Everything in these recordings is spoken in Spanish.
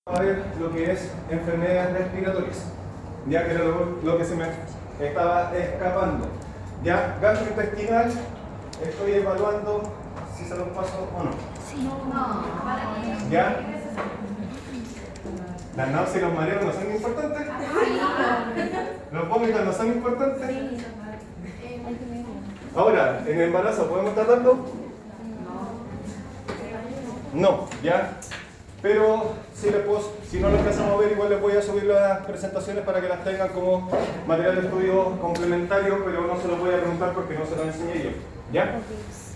A ver lo que es enfermedades respiratorias, ya que era lo que se me estaba escapando. Ya, gastrointestinal, estoy evaluando si se los paso o no. ¿Ya? Las náuseas y los mareos no son importantes. Los vómitos no son importantes. Ahora, ¿en el embarazo podemos tratarlo? No, ¿ya? Pero si no lo empezamos a ver, igual les voy a subir las presentaciones para que las tengan como material de estudio complementario, pero no se los voy a preguntar porque no se los enseñé yo. ¿Ya?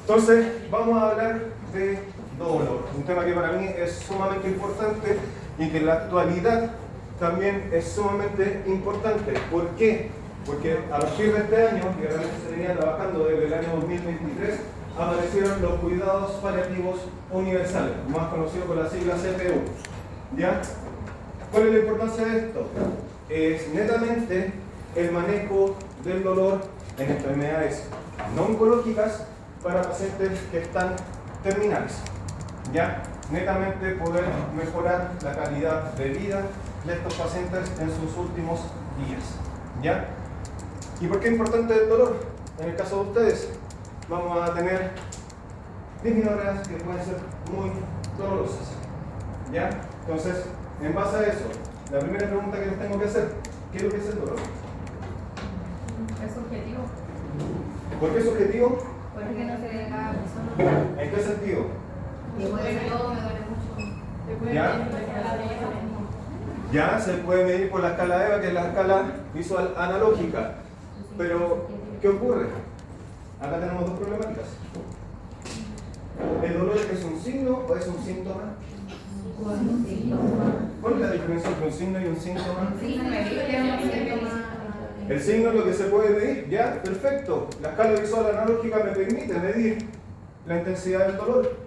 Entonces, vamos a hablar de dolor, un tema que para mí es sumamente importante y que en la actualidad también es sumamente importante. ¿Por qué? Porque a partir de este año, que realmente se venía trabajando desde el año 2023, aparecieron los cuidados paliativos universales, más conocidos por la sigla CPU. ¿Ya? ¿Cuál es la importancia de esto? Es netamente el manejo del dolor en enfermedades no oncológicas para pacientes que están terminales. ¿Ya? Netamente poder mejorar la calidad de vida de estos pacientes en sus últimos días. ¿Ya? ¿Y por qué es importante el dolor? En el caso de ustedes, vamos a tener disminuidas que pueden ser muy dolorosas. ¿Ya? Entonces, en base a eso, la primera pregunta que les tengo que hacer, ¿qué es lo que es el dolor? Es subjetivo. ¿Por qué es subjetivo? Porque no se ve cada persona. ¿En qué sentido? Me duele todo, me duele mucho. ¿Ya? Ya se puede medir por la escala EVA, que es la escala visual analógica. Pero, ¿qué ocurre? Acá tenemos dos problemáticas. ¿El dolor es un signo o es un síntoma? ¿Cuál es la diferencia entre un signo y un síntoma? El signo es lo que se puede medir, ¿ya? Perfecto. La escala visual analógica me permite medir la intensidad del dolor.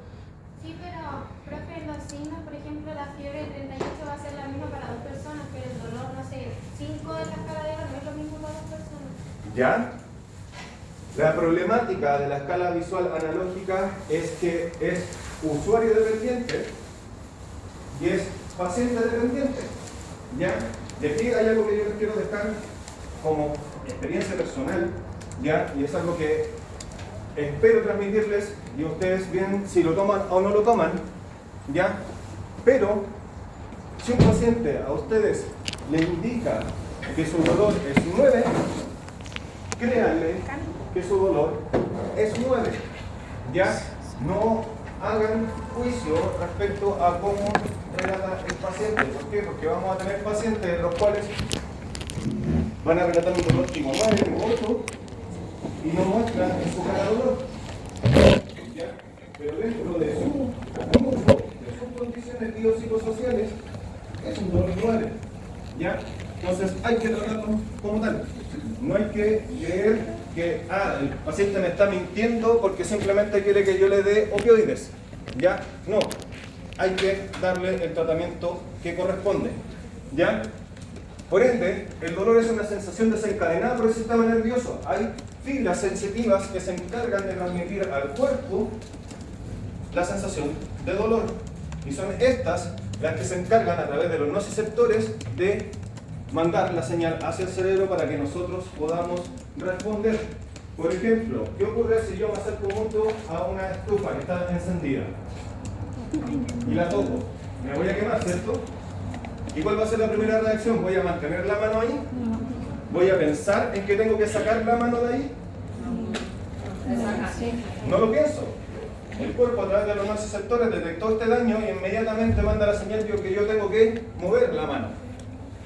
Sí, pero, profe, los signos, por ejemplo, la fiebre de 38 va a ser la misma para dos personas, pero el dolor, no sé, 5 de la escala de no es lo mismo para dos personas. ¿Ya? La problemática de la escala visual analógica es que es usuario dependiente y es paciente dependiente. ¿Ya? Y aquí hay algo que yo les quiero dejar como experiencia personal, ¿ya? Y es algo que espero transmitirles y ustedes ven si lo toman o no lo toman, ¿ya? Pero si un paciente a ustedes le indica que su dolor es 9, créanle que su dolor es 9. ¿Ya? No hagan juicio respecto a cómo relata el paciente. ¿Por qué? Porque vamos a tener pacientes los cuales van a relatar un dolor tipo 9, tipo 8 y no muestran en su cara dolor. ¿Ya? Pero dentro de su grupo, de sus condiciones biopsicosociales, es un dolor 9. ¿Ya? Entonces hay que tratarlo como tal. No hay que creer que el paciente me está mintiendo porque simplemente quiere que yo le dé opioides. ¿Ya? No. Hay que darle el tratamiento que corresponde. ¿Ya? Por ende, el dolor es una sensación desencadenada por el sistema nervioso. Hay fibras sensitivas que se encargan de transmitir al cuerpo la sensación de dolor. Y son estas las que se encargan a través de los nociceptores de mandar la señal hacia el cerebro para que nosotros podamos responder. Por ejemplo, ¿qué ocurre si yo me acerco mucho a una estufa que está encendida y la toco? Me voy a quemar, ¿cierto? ¿Y cuál va a ser la primera reacción? ¿Voy a mantener la mano ahí? ¿Voy a pensar en que tengo que sacar la mano de ahí? No lo pienso. El cuerpo a través de los nociceptores detectó este daño y inmediatamente manda la señal de que yo tengo que mover la mano.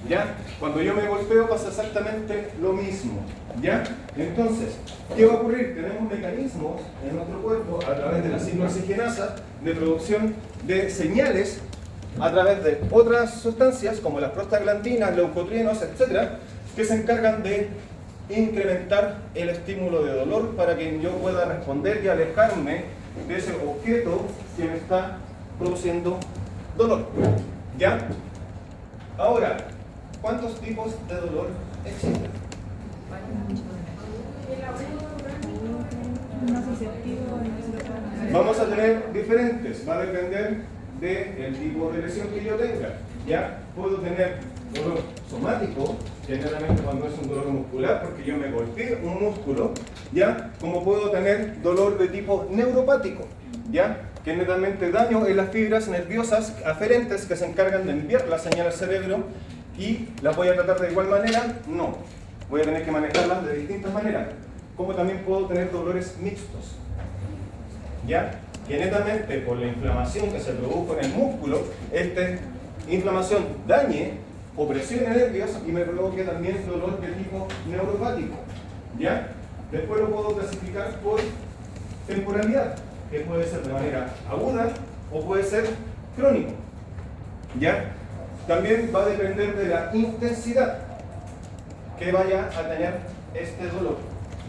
¿Ya? Cuando yo me golpeo pasa exactamente lo mismo. ¿Ya? Entonces, ¿qué va a ocurrir? Tenemos mecanismos en nuestro cuerpo a través de la ciclooxigenasa de producción de señales a través de otras sustancias como las prostaglandinas, leucotrienos, etc., que se encargan de incrementar el estímulo de dolor para que yo pueda responder y alejarme de ese objeto que me está produciendo dolor. ¿Ya? Ahora, ¿cuántos tipos de dolor existen? Vamos a tener diferentes, va a depender del tipo de lesión que yo tenga. ¿Ya? Puedo tener dolor somático, generalmente cuando es un dolor muscular, porque yo me golpeé un músculo, ¿ya? Como puedo tener dolor de tipo neuropático, ¿ya? Que es netamente daño en las fibras nerviosas aferentes que se encargan de enviar la señal al cerebro. ¿Y las voy a tratar de igual manera? No. Voy a tener que manejarlas de distintas maneras. Como también puedo tener dolores mixtos, ¿ya? Que netamente por la inflamación que se produjo en el músculo, esta inflamación dañe o presione nervios y me provoque también dolor de tipo neuropático, ¿ya? Después lo puedo clasificar por temporalidad, que puede ser de manera aguda o puede ser crónico, ¿ya? También va a depender de la intensidad que vaya a tener este dolor,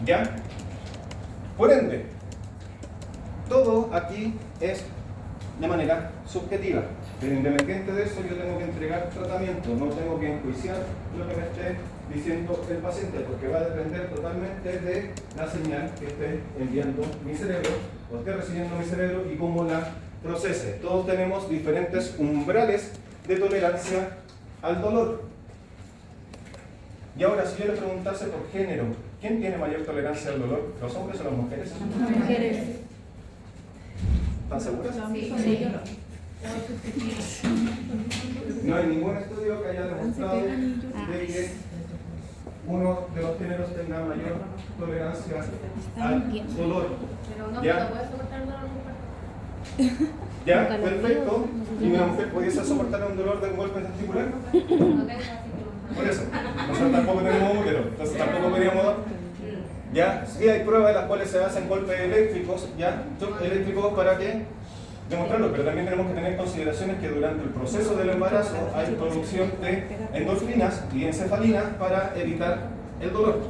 ¿ya? Por ende, todo aquí es de manera subjetiva, pero independiente de eso yo tengo que entregar tratamiento, no tengo que enjuiciar lo que me esté diciendo el paciente, porque va a depender totalmente de la señal que esté enviando mi cerebro o esté recibiendo mi cerebro y cómo la procese. Todos tenemos diferentes umbrales de tolerancia al dolor. Y ahora, si yo le preguntase por género, ¿quién tiene mayor tolerancia al dolor? ¿Los hombres o las mujeres? Las mujeres. ¿Están seguras? Sí. No hay ningún estudio que haya demostrado de que uno de los géneros tenga mayor tolerancia al dolor. Pero no, ¿Ya? no puede soportar el dolor de un cuerpo. ¿Ya? Perfecto. ¿Y una mujer pudiese soportar un dolor de un golpe testicular? No tengo así. Por eso. Nosotros tampoco tenemos útero, entonces tampoco podríamos dar. ¿Ya? Sí hay pruebas en las cuales se hacen golpes eléctricos, ¿ya? Eléctricos para que demostrarlo, pero también tenemos que tener consideraciones que durante el proceso del embarazo hay producción de endorfinas y encefalinas para evitar el dolor,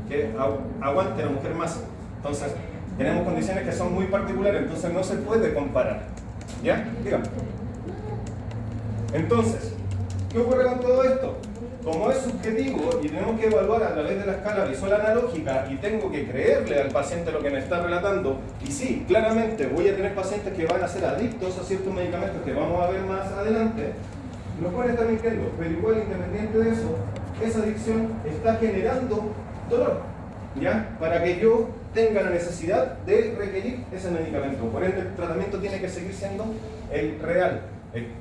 que aguante la mujer más. Entonces, tenemos condiciones que son muy particulares, entonces no se puede comparar. ¿Ya? Dígame. Entonces, ¿qué ocurre con todo esto? Como es subjetivo y tenemos que evaluar a través de la escala visual analógica y tengo que creerle al paciente lo que me está relatando, y sí, claramente voy a tener pacientes que van a ser adictos a ciertos medicamentos que vamos a ver más adelante, los cuales están mintiendo, pero igual independiente de eso, esa adicción está generando dolor, ¿ya? Para que yo tenga la necesidad de requerir ese medicamento. Por ende, el tratamiento tiene que seguir siendo el real,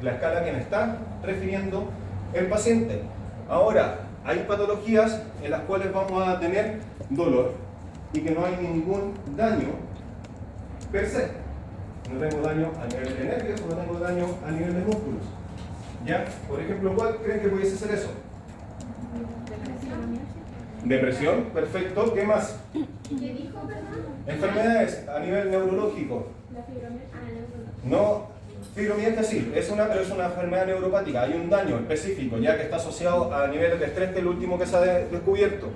la escala que me está refiriendo el paciente. Ahora, hay patologías en las cuales vamos a tener dolor y que no hay ningún daño per se. No tengo daño a nivel de nervios o no tengo daño a nivel de músculos. ¿Ya? Por ejemplo, ¿cuál creen que pudiese ser eso? Depresión, perfecto. ¿Qué más? ¿Qué dijo, perdón? Enfermedades a nivel neurológico. La fibromialgia. No, fibromialgia sí, pero es una enfermedad neuropática. Hay un daño específico, ya que está asociado a niveles de estrés, que es lo último que se ha descubierto.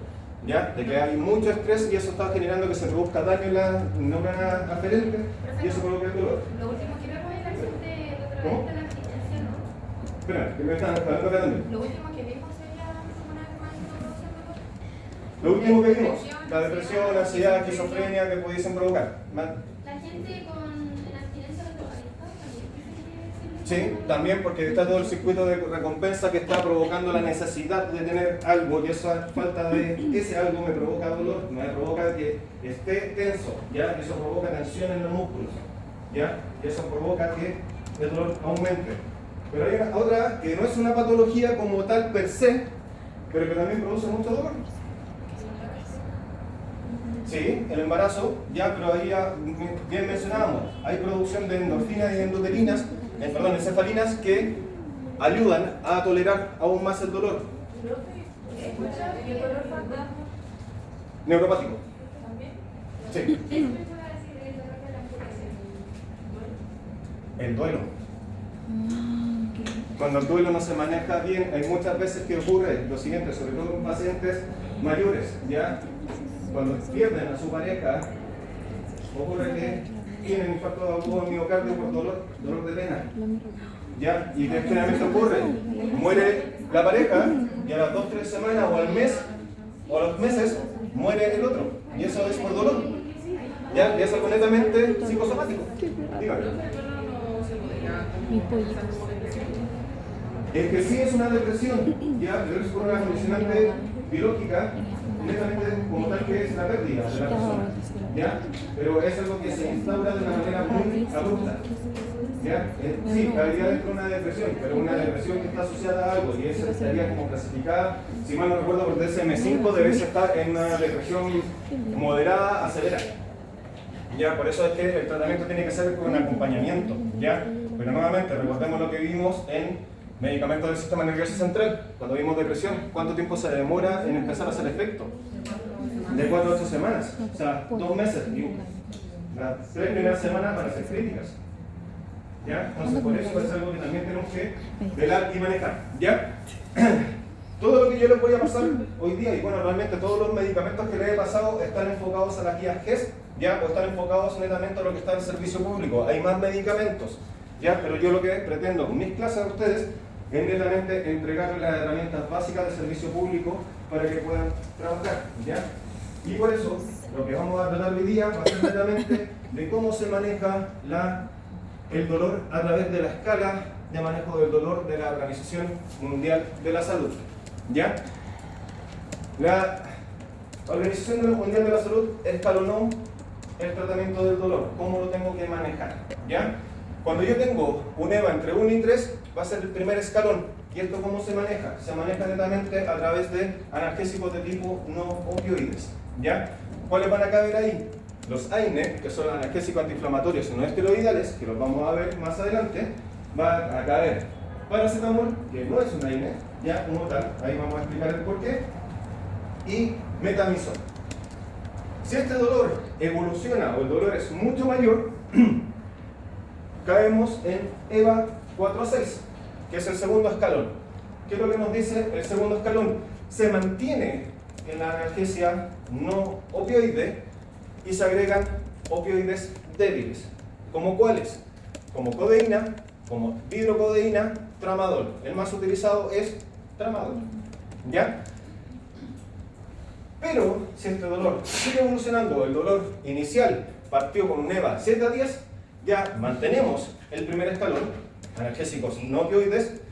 ¿Ya? De que hay mucho estrés y eso está generando que se produzca daño en la neurona aferente y eso provoca el dolor. Lo último que vemos es la acción de ¿Cómo? la abstinencia, ¿no? Espera, que me están hablando acá también. Lo último que vimos sería una introducción de dolor. Lo último que vimos, la depresión, ansiedad, esquizofrenia que pudiesen provocar. La gente con abstinencia de drogadictos también. Sí, también porque está todo el circuito de recompensa que está provocando la necesidad de tener algo y esa falta de ese algo me provoca dolor, me provoca que esté tenso, ¿ya? Eso provoca tensión en los músculos, ¿ya? Y eso provoca que el dolor aumente. Pero hay otra que no es una patología como tal per se, pero que también produce mucho dolor. Sí, el embarazo, ya, pero ahí ya bien mencionábamos, hay producción de endorfinas y endotelinas, encefalinas que ayudan a tolerar aún más el dolor. ¿Y el dolor fantasma? Neuropático. ¿También? Sí. Eso me iba a decir el dolor de la ambulancia. El duelo. Cuando el duelo no se maneja bien, hay muchas veces que ocurre lo siguiente, sobre todo en pacientes mayores, ¿ya? Cuando pierden a su pareja, ocurre que tienen infarto agudo de miocardio por dolor de vena. ¿Ya? Y que generalmente ocurre, muere la pareja y a las 2-3 semanas o al mes o a los meses muere el otro. Y eso es por dolor. ¿Ya? Y eso es netamente psicosomático. Dígame. Pero no se podría Mis pollitos. Es que sí es una depresión, ya, pero es por una condicionante biológica, netamente como tal que es la pérdida de la persona, ya, pero es algo que se instaura de una manera muy abrupta, ya, sí, caería dentro de una depresión, pero una depresión que está asociada a algo y esa estaría como clasificada, si mal no recuerdo por DSM-5, debe estar en una depresión moderada a severa. Ya, por eso es que el tratamiento tiene que ser con acompañamiento, ya, pero nuevamente recordemos lo que vimos en medicamentos del sistema nervioso central, cuando vimos depresión, ¿cuánto tiempo se demora en empezar a hacer efecto? De 4 a 8 semanas, o sea, 2 meses, y las 3 primeras semanas van a ser críticas. ¿Ya? Entonces por eso es algo que también tenemos que velar y manejar. ¿Ya? Todo lo que yo les voy a pasar hoy día, y bueno, realmente todos los medicamentos que les he pasado están enfocados a la guía GES, ¿ya? O están enfocados netamente a lo que está en el servicio público. Hay más medicamentos, ¿ya? Pero yo lo que pretendo con mis clases a ustedes es netamente entregarles las herramientas básicas de servicio público para que puedan trabajar, ¿ya? Y por eso lo que vamos a tratar hoy día va a ser netamente de cómo se maneja el dolor a través de la escala de manejo del dolor de la Organización Mundial de la Salud, ¿ya? La Organización Mundial de la Salud escalonó el tratamiento del dolor, cómo lo tengo que manejar, ¿ya? Cuando yo tengo un EVA entre 1 y 3, va a ser el primer escalón. ¿Y esto cómo se maneja? Se maneja netamente a través de analgésicos de tipo no opioides, ¿ya? ¿Cuáles van a caber ahí? Los AINE, que son analgésicos antiinflamatorios y no esteroidales, que los vamos a ver más adelante, va a caer paracetamol, que no es un AINE, ya como tal, ahí vamos a explicar el porqué, y metamizol. Si este dolor evoluciona o el dolor es mucho mayor, caemos en EVA 4 a 6, que es el segundo escalón. ¿Qué es lo que nos dice el segundo escalón? Se mantiene en la analgesia no opioide y se agregan opioides débiles. ¿Como cuáles? Como codeína, como hidrocodeína, tramadol. El más utilizado es tramadol, ¿ya? Pero si este dolor sigue evolucionando, el dolor inicial partió con un EVA 7 a 10, ya mantenemos el primer escalón, analgésicos no opioides,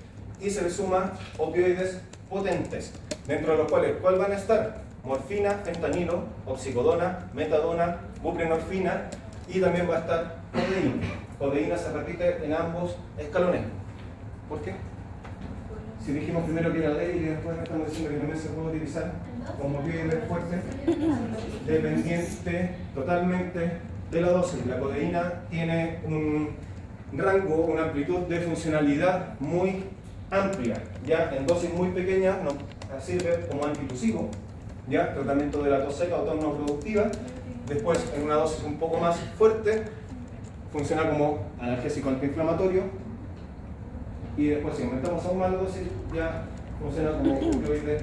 y se le suma opioides potentes, dentro de los cuales, ¿cuál van a estar? Morfina, fentanilo, oxicodona, metadona, buprenorfina, y también va a estar codeína. Codeína se repite en ambos escalones. ¿Por qué? Si dijimos primero que era ley y después estamos diciendo que también se puede utilizar como opioide fuerte, dependiente totalmente de la dosis. La codeína tiene un rango, una amplitud de funcionalidad muy amplia, ya en dosis muy pequeñas nos sirve como antitusivo, ya tratamiento de la tos seca o tos no productiva. Después en una dosis un poco más fuerte funciona como analgésico antiinflamatorio, y después si aumentamos aún más la dosis ya funciona como opioide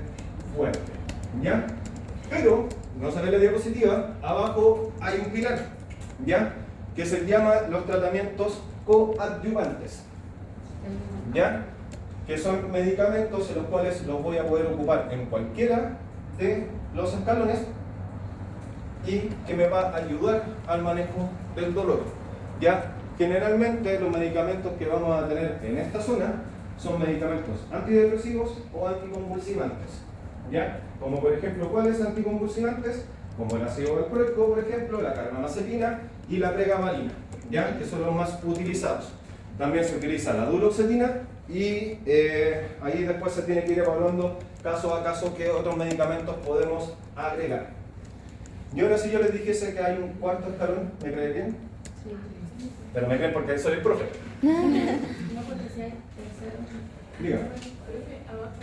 fuerte, ¿ya? Pero no se ve la diapositiva, abajo hay un pilar, ¿ya? Que se llama los tratamientos coadyuvantes, ¿ya? Que son medicamentos en los cuales los voy a poder ocupar en cualquiera de los escalones y que me va a ayudar al manejo del dolor, ¿ya? Generalmente los medicamentos que vamos a tener en esta zona son medicamentos antidepresivos o anticonvulsivantes, ¿ya? Como por ejemplo, ¿cuáles anticonvulsivantes? Como el ácido valproico, por ejemplo, la carbamazepina y la pregabalina, ¿ya? Que son los más utilizados. También se utiliza la duloxetina y ahí después se tiene que ir evaluando caso a caso qué otros medicamentos podemos agregar. Y ahora si yo les dijese que hay un cuarto escalón, ¿me creen bien? Sí. Pero me creen porque soy el profe. No, porque si hay tercero. Diga. Profe, abajo,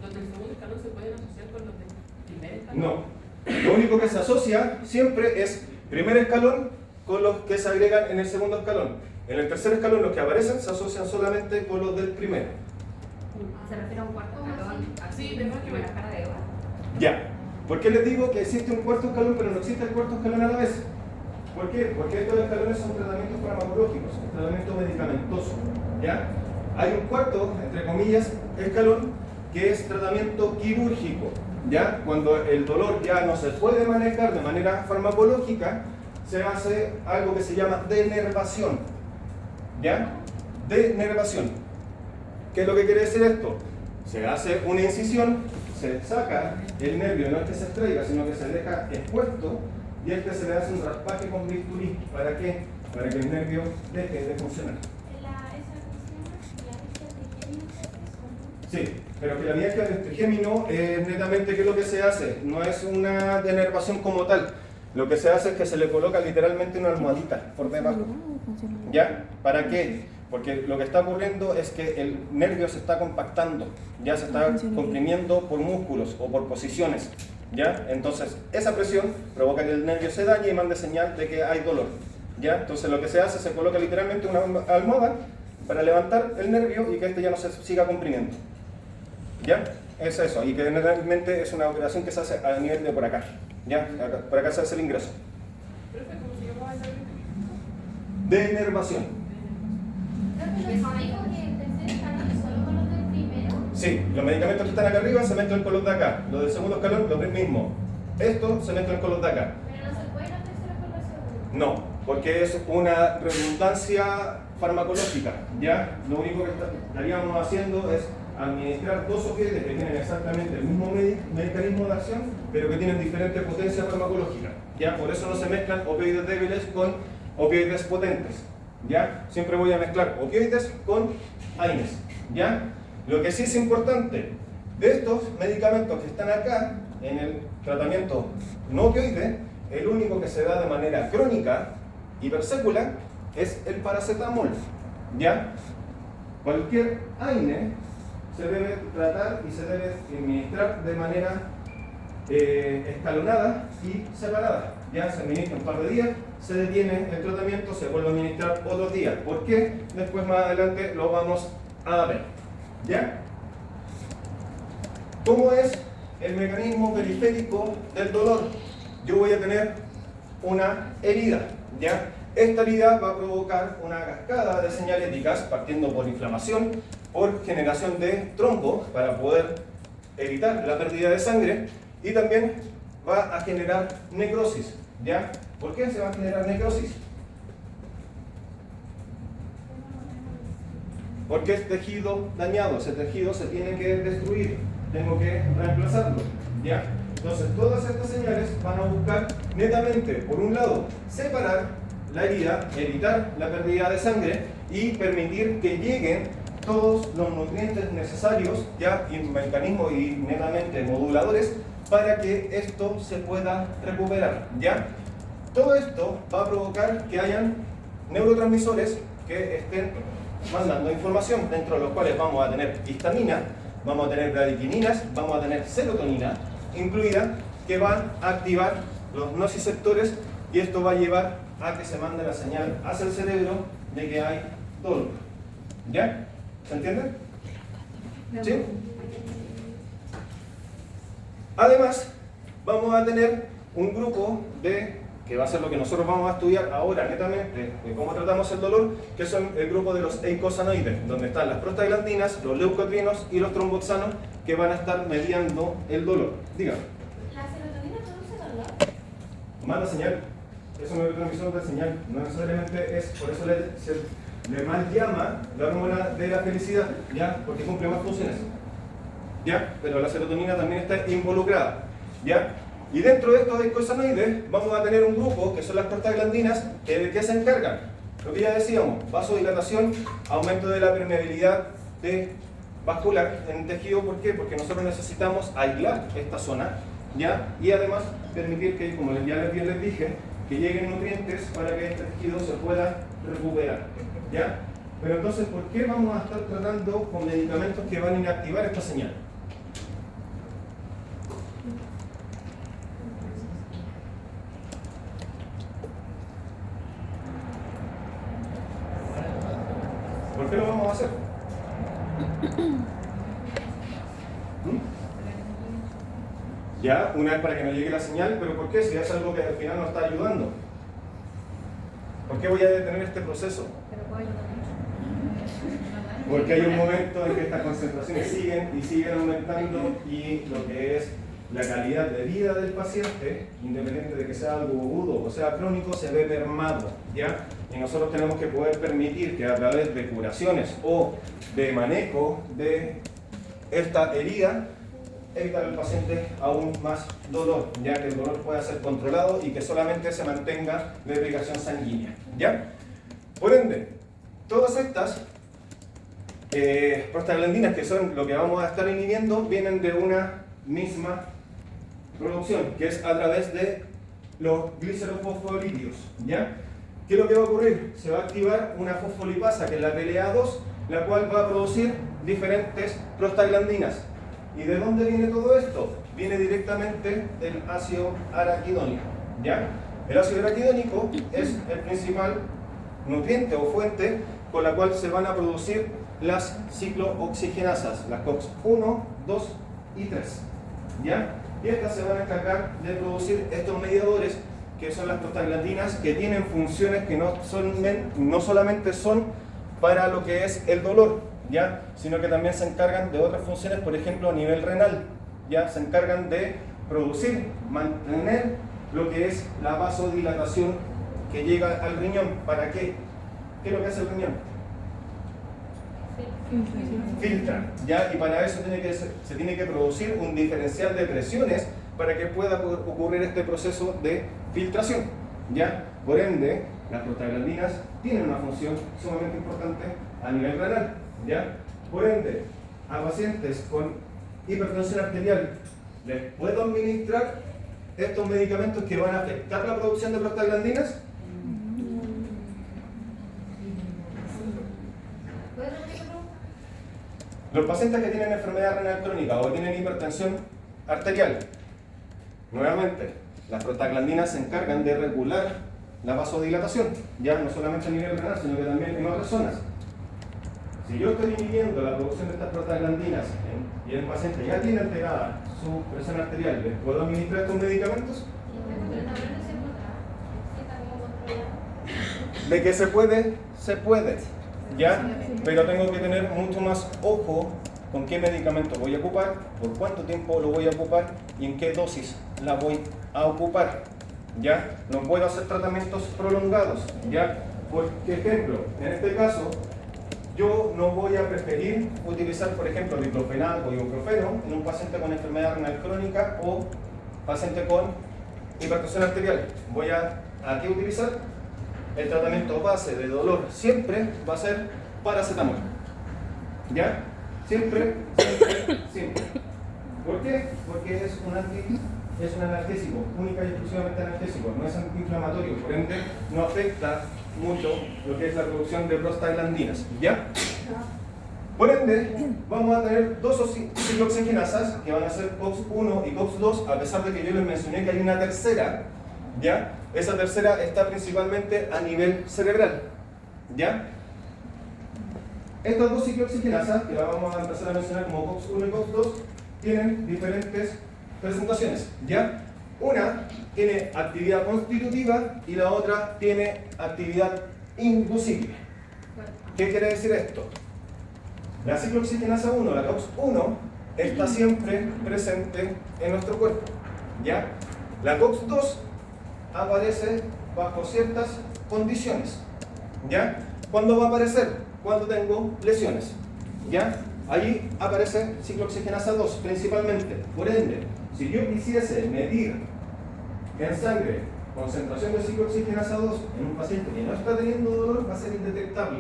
los del segundo escalón se pueden asociar con los del primer escalón. No. Lo único que se asocia siempre es primer escalón con los que se agregan en el segundo escalón. En el tercer escalón los que aparecen se asocian solamente con los del primero. Se refiere a un cuarto escalón, así Sí, como mejor que la ver. cara de Eva. Ya. ¿Por qué les digo que existe un cuarto escalón pero no existe el cuarto escalón a la vez? ¿Por qué? Porque estos escalones son tratamientos farmacológicos, un tratamiento medicamentoso, ¿ya? Hay un cuarto, entre comillas, escalón, que es tratamiento quirúrgico, ¿ya? Cuando el dolor ya no se puede manejar de manera farmacológica, se hace algo que se llama denervación, ¿Ya? Denervación. ¿Qué es lo que quiere decir esto? Se hace una incisión, se saca el nervio, no es que se extraiga, sino que se deja expuesto y a este se le hace un raspaje con bisturí. ¿Para qué? Para que el nervio deje de funcionar. Sí, pero que la mialgia del trigémino es netamente, ¿qué es lo que se hace? No es una denervación como tal. Lo que se hace es que se le coloca literalmente una almohadita por debajo. ¿Ya? ¿Para qué? Porque lo que está ocurriendo es que el nervio se está compactando, ya se está comprimiendo por músculos o por posiciones. ¿Ya? Entonces, esa presión provoca que el nervio se dañe y mande señal de que hay dolor. ¿Ya? Entonces, lo que se hace, se coloca literalmente una almohada para levantar el nervio y que este ya no se siga comprimiendo. ¿Ya? Es eso, y que generalmente es una operación que se hace a nivel de por acá. ¿Ya? Por acá se hace el ingreso. ¿Cómo se llamaba esa? Denervación. Sí, los medicamentos que están acá arriba se mezclan con los de acá. Los del segundo escalón, los mismos. Esto se mezclan con los de acá. Pero no se puede la tercera con la segunda. No, porque es una redundancia farmacológica. ¿Ya? Lo único que estaríamos haciendo es administrar dos opioides que tienen exactamente el mismo mecanismo de acción, pero que tienen diferente potencia farmacológica. ¿Ya? Por eso no se mezclan opioides débiles con opioides potentes. ¿Ya? Siempre voy a mezclar opioides con AINES. ¿Ya? Lo que sí es importante, de estos medicamentos que están acá, en el tratamiento no opioide, el único que se da de manera crónica y persécula es el paracetamol. ¿Ya? Cualquier AINE se debe tratar y se debe administrar de manera escalonada y separada. Ya se administra un par de días, se detiene el tratamiento, se vuelve a administrar otros días. ¿Por qué? Después más adelante lo vamos a ver. ¿Ya? ¿Cómo es el mecanismo periférico del dolor? Yo voy a tener una herida. ¿Ya? Esta herida va a provocar una cascada de señaléticas partiendo por inflamación, por generación de trombo para poder evitar la pérdida de sangre y también va a generar necrosis. ¿Ya? ¿Por qué se va a generar necrosis? Porque es tejido dañado, ese tejido se tiene que destruir, tengo que reemplazarlo. ¿Ya? Entonces todas estas señales van a buscar netamente, por un lado, separar la herida, evitar la pérdida de sangre y permitir que lleguen todos los nutrientes necesarios, ya en mecanismos y netamente moduladores, para que esto se pueda recuperar. ¿Ya? Todo esto va a provocar que hayan neurotransmisores que estén mandando información, dentro de los cuales vamos a tener histamina, vamos a tener bradykininas, vamos a tener serotonina incluida, que van a activar los nociceptores y esto va a llevar a que se mande la señal hacia el cerebro de que hay dolor. ¿Ya? ¿Se entiende? ¿Sí? Además, vamos a tener un grupo que va a ser lo que nosotros vamos a estudiar ahora netamente, de cómo tratamos el dolor, que son el grupo de los eicosanoides, donde están las prostaglandinas, los leucotrienos y los tromboxanos, que van a estar mediando el dolor. Dígame. ¿La serotonina produce dolor? Manda señal. Es un neurotransmisor de señal. No necesariamente es, por eso le mal llama la hormona de la felicidad, ¿ya? Porque cumple más funciones. ¿Ya? Pero la serotonina también está involucrada. ¿Ya? Y dentro de estos eicosanoides vamos a tener un grupo que son las prostaglandinas que se encargan. Lo que ya decíamos, vasodilatación, aumento de la permeabilidad vascular en el tejido. ¿Por qué? Porque nosotros necesitamos aislar esta zona, ¿ya? Y además permitir que, como ya bien les dije, que lleguen nutrientes para que este tejido se pueda recuperar. ¿Ya? Pero entonces, ¿por qué vamos a estar tratando con medicamentos que van a inactivar esta señal? ¿Por qué lo vamos a hacer? Ya, una vez para que no llegue la señal, pero ¿por qué? Si es algo que al final nos está ayudando. ¿Por qué voy a detener este proceso? Pero puede ayudar mucho. Porque hay un momento en que estas concentraciones siguen y siguen aumentando y lo que es la calidad de vida del paciente, independiente de que sea algo agudo o sea crónico, se ve mermado, ¿ya? Y nosotros tenemos que poder permitir que a través de curaciones o de manejo de esta herida, evitar al paciente aún más dolor, ya que el dolor pueda ser controlado y que solamente se mantenga la irrigación sanguínea, ¿ya? Por ende, todas estas prostaglandinas, que son lo que vamos a estar inhibiendo, vienen de una misma producción, que es a través de los glicerofosfolípidos, ¿ya? ¿Qué es lo que va a ocurrir? Se va a activar una fosfolipasa, que es la PLA2, la cual va a producir diferentes prostaglandinas. ¿Y de dónde viene todo esto? Viene directamente del ácido araquidónico, ¿ya? El ácido araquidónico es el principal nutriente o fuente con la cual se van a producir las ciclooxigenasas, las COX-1, 2 y 3, ¿ya? Y estas se van a encargar de producir estos mediadores, que son las prostaglandinas, que tienen funciones que no solamente son para lo que es el dolor, ¿ya? Sino que también se encargan de otras funciones, por ejemplo a nivel renal, ¿ya? Se encargan de producir, mantener lo que es la vasodilatación que llega al riñón. ¿Para qué? ¿Qué es lo que hace el riñón? Filtra, ¿ya? Y para eso se tiene que producir un diferencial de presiones para que pueda ocurrir este proceso de filtración, ¿ya? Por ende, las prostaglandinas tienen una función sumamente importante a nivel renal, ¿ya? Por ende, a pacientes con hipertensión arterial, ¿les puedo administrar estos medicamentos que van a afectar la producción de prostaglandinas? Los pacientes que tienen enfermedad renal crónica o tienen hipertensión arterial, nuevamente, las prostaglandinas se encargan de regular la vasodilatación, ya no solamente a nivel renal, sino que también en otras zonas. Si yo estoy inhibiendo la producción de estas prostaglandinas y el paciente ya tiene alterada su presión arterial, ¿les puedo administrar estos medicamentos? De que se puede, ¿ya? Pero tengo que tener mucho más ojo con qué medicamento voy a ocupar, por cuánto tiempo lo voy a ocupar y en qué dosis la voy a ocupar, ¿ya? No puedo hacer tratamientos prolongados, ¿ya? Por ejemplo, en este caso, yo no voy a preferir utilizar, por ejemplo, diclofenac o ibuprofeno en un paciente con enfermedad renal crónica o paciente con hipertensión arterial. Voy a ¿qué utilizar? El tratamiento base de dolor siempre va a ser paracetamol, ¿ya? Siempre. ¿Por qué? Porque es un analgésico, única y exclusivamente analgésico, no es antiinflamatorio, por ende no afecta mucho lo que es la producción de prostaglandinas, ¿ya? Por ende, vamos a tener dos ciclooxigenasas que van a ser COX-1 y COX-2, a pesar de que yo les mencioné que hay una tercera, ¿ya? Esa tercera está principalmente a nivel cerebral, ¿ya? Estas dos ciclooxigenasas, que la vamos a empezar a mencionar como COX-1 y COX-2, tienen diferentes presentaciones, ¿ya? Una tiene actividad constitutiva y la otra tiene actividad inducible. ¿Qué quiere decir esto? La ciclooxigenasa 1, la COX-1, está siempre presente en nuestro cuerpo, ¿ya? La COX-2 aparece bajo ciertas condiciones, ¿ya? ¿Cuándo va a aparecer? Cuando tengo lesiones, ¿ya? Ahí aparece ciclooxigenasa 2 principalmente. Por ende, si yo quisiese medir en sangre concentración de ciclooxigenasa 2 en un paciente que no está teniendo dolor, va a ser indetectable,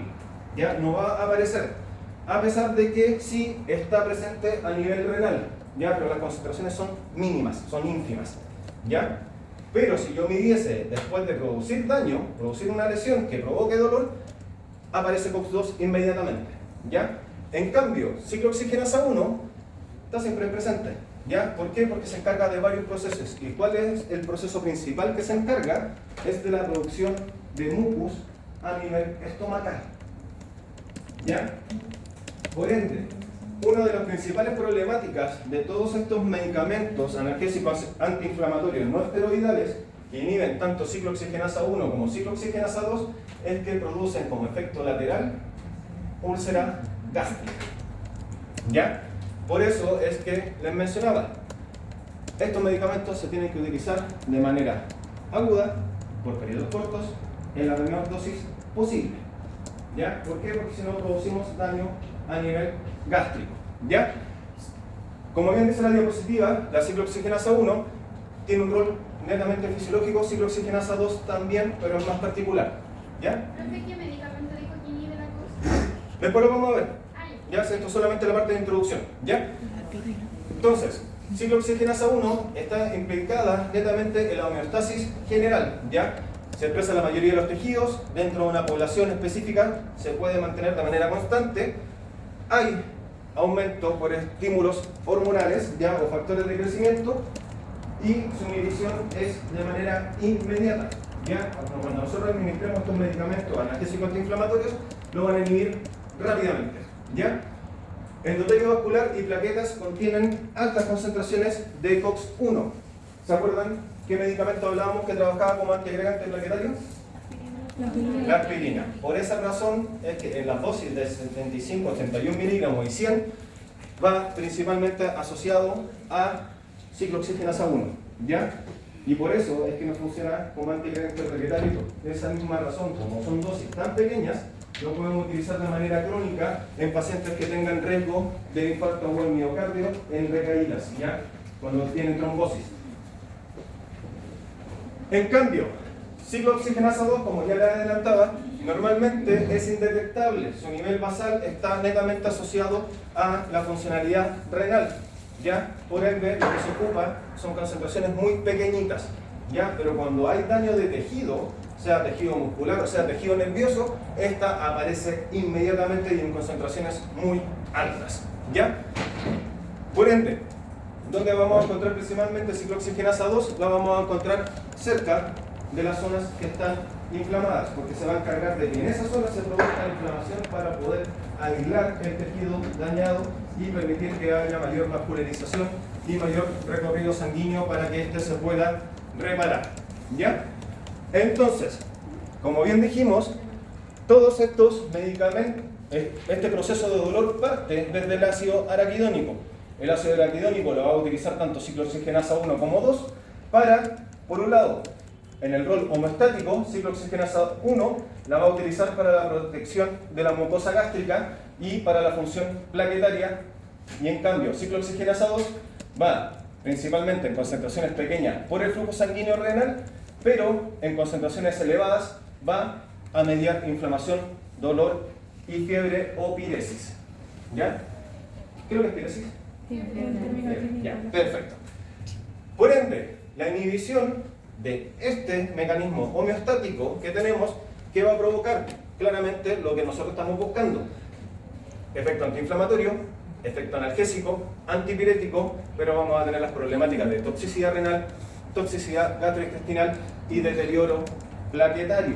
¿ya? No va a aparecer, a pesar de que sí está presente a nivel renal, ¿ya? Pero las concentraciones son mínimas, son ínfimas, ¿ya? Pero si yo midiese después de producir daño, producir una lesión que provoque dolor, aparece COX-2 inmediatamente, ¿ya? En cambio, ciclooxigenasa 1 está siempre presente, ¿ya? ¿Por qué? Porque se encarga de varios procesos. ¿Y cuál es el proceso principal que se encarga? Es de la producción de mucus a nivel estomacal, ¿ya? Por ende, una de las principales problemáticas de todos estos medicamentos analgésicos antiinflamatorios no esteroidales que inhiben tanto ciclooxigenasa 1 como ciclooxigenasa 2 es que producen como efecto lateral úlcera gástrica, ¿ya? Por eso es que les mencionaba, estos medicamentos se tienen que utilizar de manera aguda, por periodos cortos, en la menor dosis posible. ¿Ya? ¿Por qué? Porque si no producimos daño a nivel gástrico. ¿Ya? Como bien dice la diapositiva, la ciclooxigenasa 1 tiene un rol netamente fisiológico, ciclooxigenasa 2 también, pero es más particular. ¿Ya? Profe, ¿qué medicamento dijo que inhibe la cosa? Después lo vamos a ver. Ay, ¿Ya? Esto es solamente la parte de introducción. ¿Ya? Entonces, ciclooxigenasa 1 está implicada netamente en la homeostasis general. ¿Ya? Se expresa en la mayoría de los tejidos, dentro de una población específica se puede mantener de manera constante. Hay aumento por estímulos hormonales, ¿ya? O factores de crecimiento, y su inhibición es de manera inmediata. ¿Ya? Cuando nosotros administremos estos medicamentos analgésicos antiinflamatorios, lo van a inhibir rápidamente. ¿Ya? Endotelio vascular y plaquetas contienen altas concentraciones de COX-1. ¿Se acuerdan qué medicamento hablábamos que trabajaba como antiagregante plaquetario? La aspirina. Por esa razón es que en las dosis de 75, 81 miligramos y 100 va principalmente asociado a ciclooxigenasa 1. ¿Ya? Y por eso es que no funciona como antiagregante plaquetario. De esa misma razón, como son dosis tan pequeñas, lo podemos utilizar de manera crónica en pacientes que tengan riesgo de infarto o miocardio en recaídas, ¿ya? Cuando tienen trombosis. En cambio, ciclooxigenasa 2, como ya le adelantaba, normalmente es indetectable. Su nivel basal está netamente asociado a la funcionalidad renal, ¿ya? Por ende, lo que se ocupa son concentraciones muy pequeñitas, ¿ya? Pero cuando hay daño de tejido, sea tejido muscular o sea tejido nervioso, esta aparece inmediatamente y en concentraciones muy altas, ¿ya? Por ende, ¿dónde vamos a encontrar principalmente ciclooxigenasa 2? La vamos a encontrar cerca de las zonas que están inflamadas, porque se va a encargar de que en esa zona se produzca inflamación para poder aislar el tejido dañado y permitir que haya mayor vascularización y mayor recorrido sanguíneo para que éste se pueda reparar, ¿ya? Entonces, como bien dijimos, todos estos medicamentos, este proceso de dolor parte desde el ácido araquidónico. El ácido araquidónico lo va a utilizar tanto ciclooxigenasa 1 como 2 para, por un lado, en el rol homeostático, ciclooxigenasa 1 la va a utilizar para la protección de la mucosa gástrica y para la función plaquetaria, y en cambio ciclooxigenasa 2 va principalmente en concentraciones pequeñas por el flujo sanguíneo renal, pero en concentraciones elevadas va a mediar inflamación, dolor y fiebre o piresis. ¿Ya? ¿Qué es lo que es piresis? Ya, perfecto. Por ende, la inhibición de este mecanismo homeostático que tenemos, que va a provocar claramente lo que nosotros estamos buscando: efecto antiinflamatorio, efecto analgésico, antipirético, pero vamos a tener las problemáticas de toxicidad renal, toxicidad gastrointestinal y deterioro plaquetario.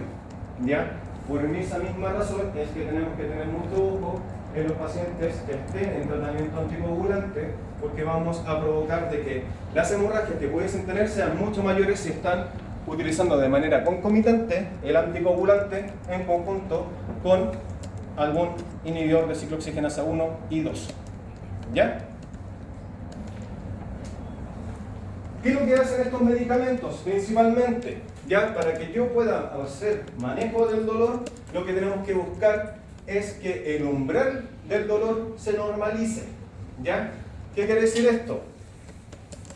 ¿Ya? Por esa misma razón es que tenemos que tener mucho ojo en los pacientes que estén en tratamiento anticoagulante, porque vamos a provocar de que las hemorragias que pudiesen tener sean mucho mayores si están utilizando de manera concomitante el anticoagulante en conjunto con algún inhibidor de ciclooxigenasa 1 y 2. ¿Ya? ¿Qué es lo que hacen estos medicamentos? Principalmente, ya para que yo pueda hacer manejo del dolor, lo que tenemos que buscar es que el umbral del dolor se normalice. ¿Ya? ¿Qué quiere decir esto?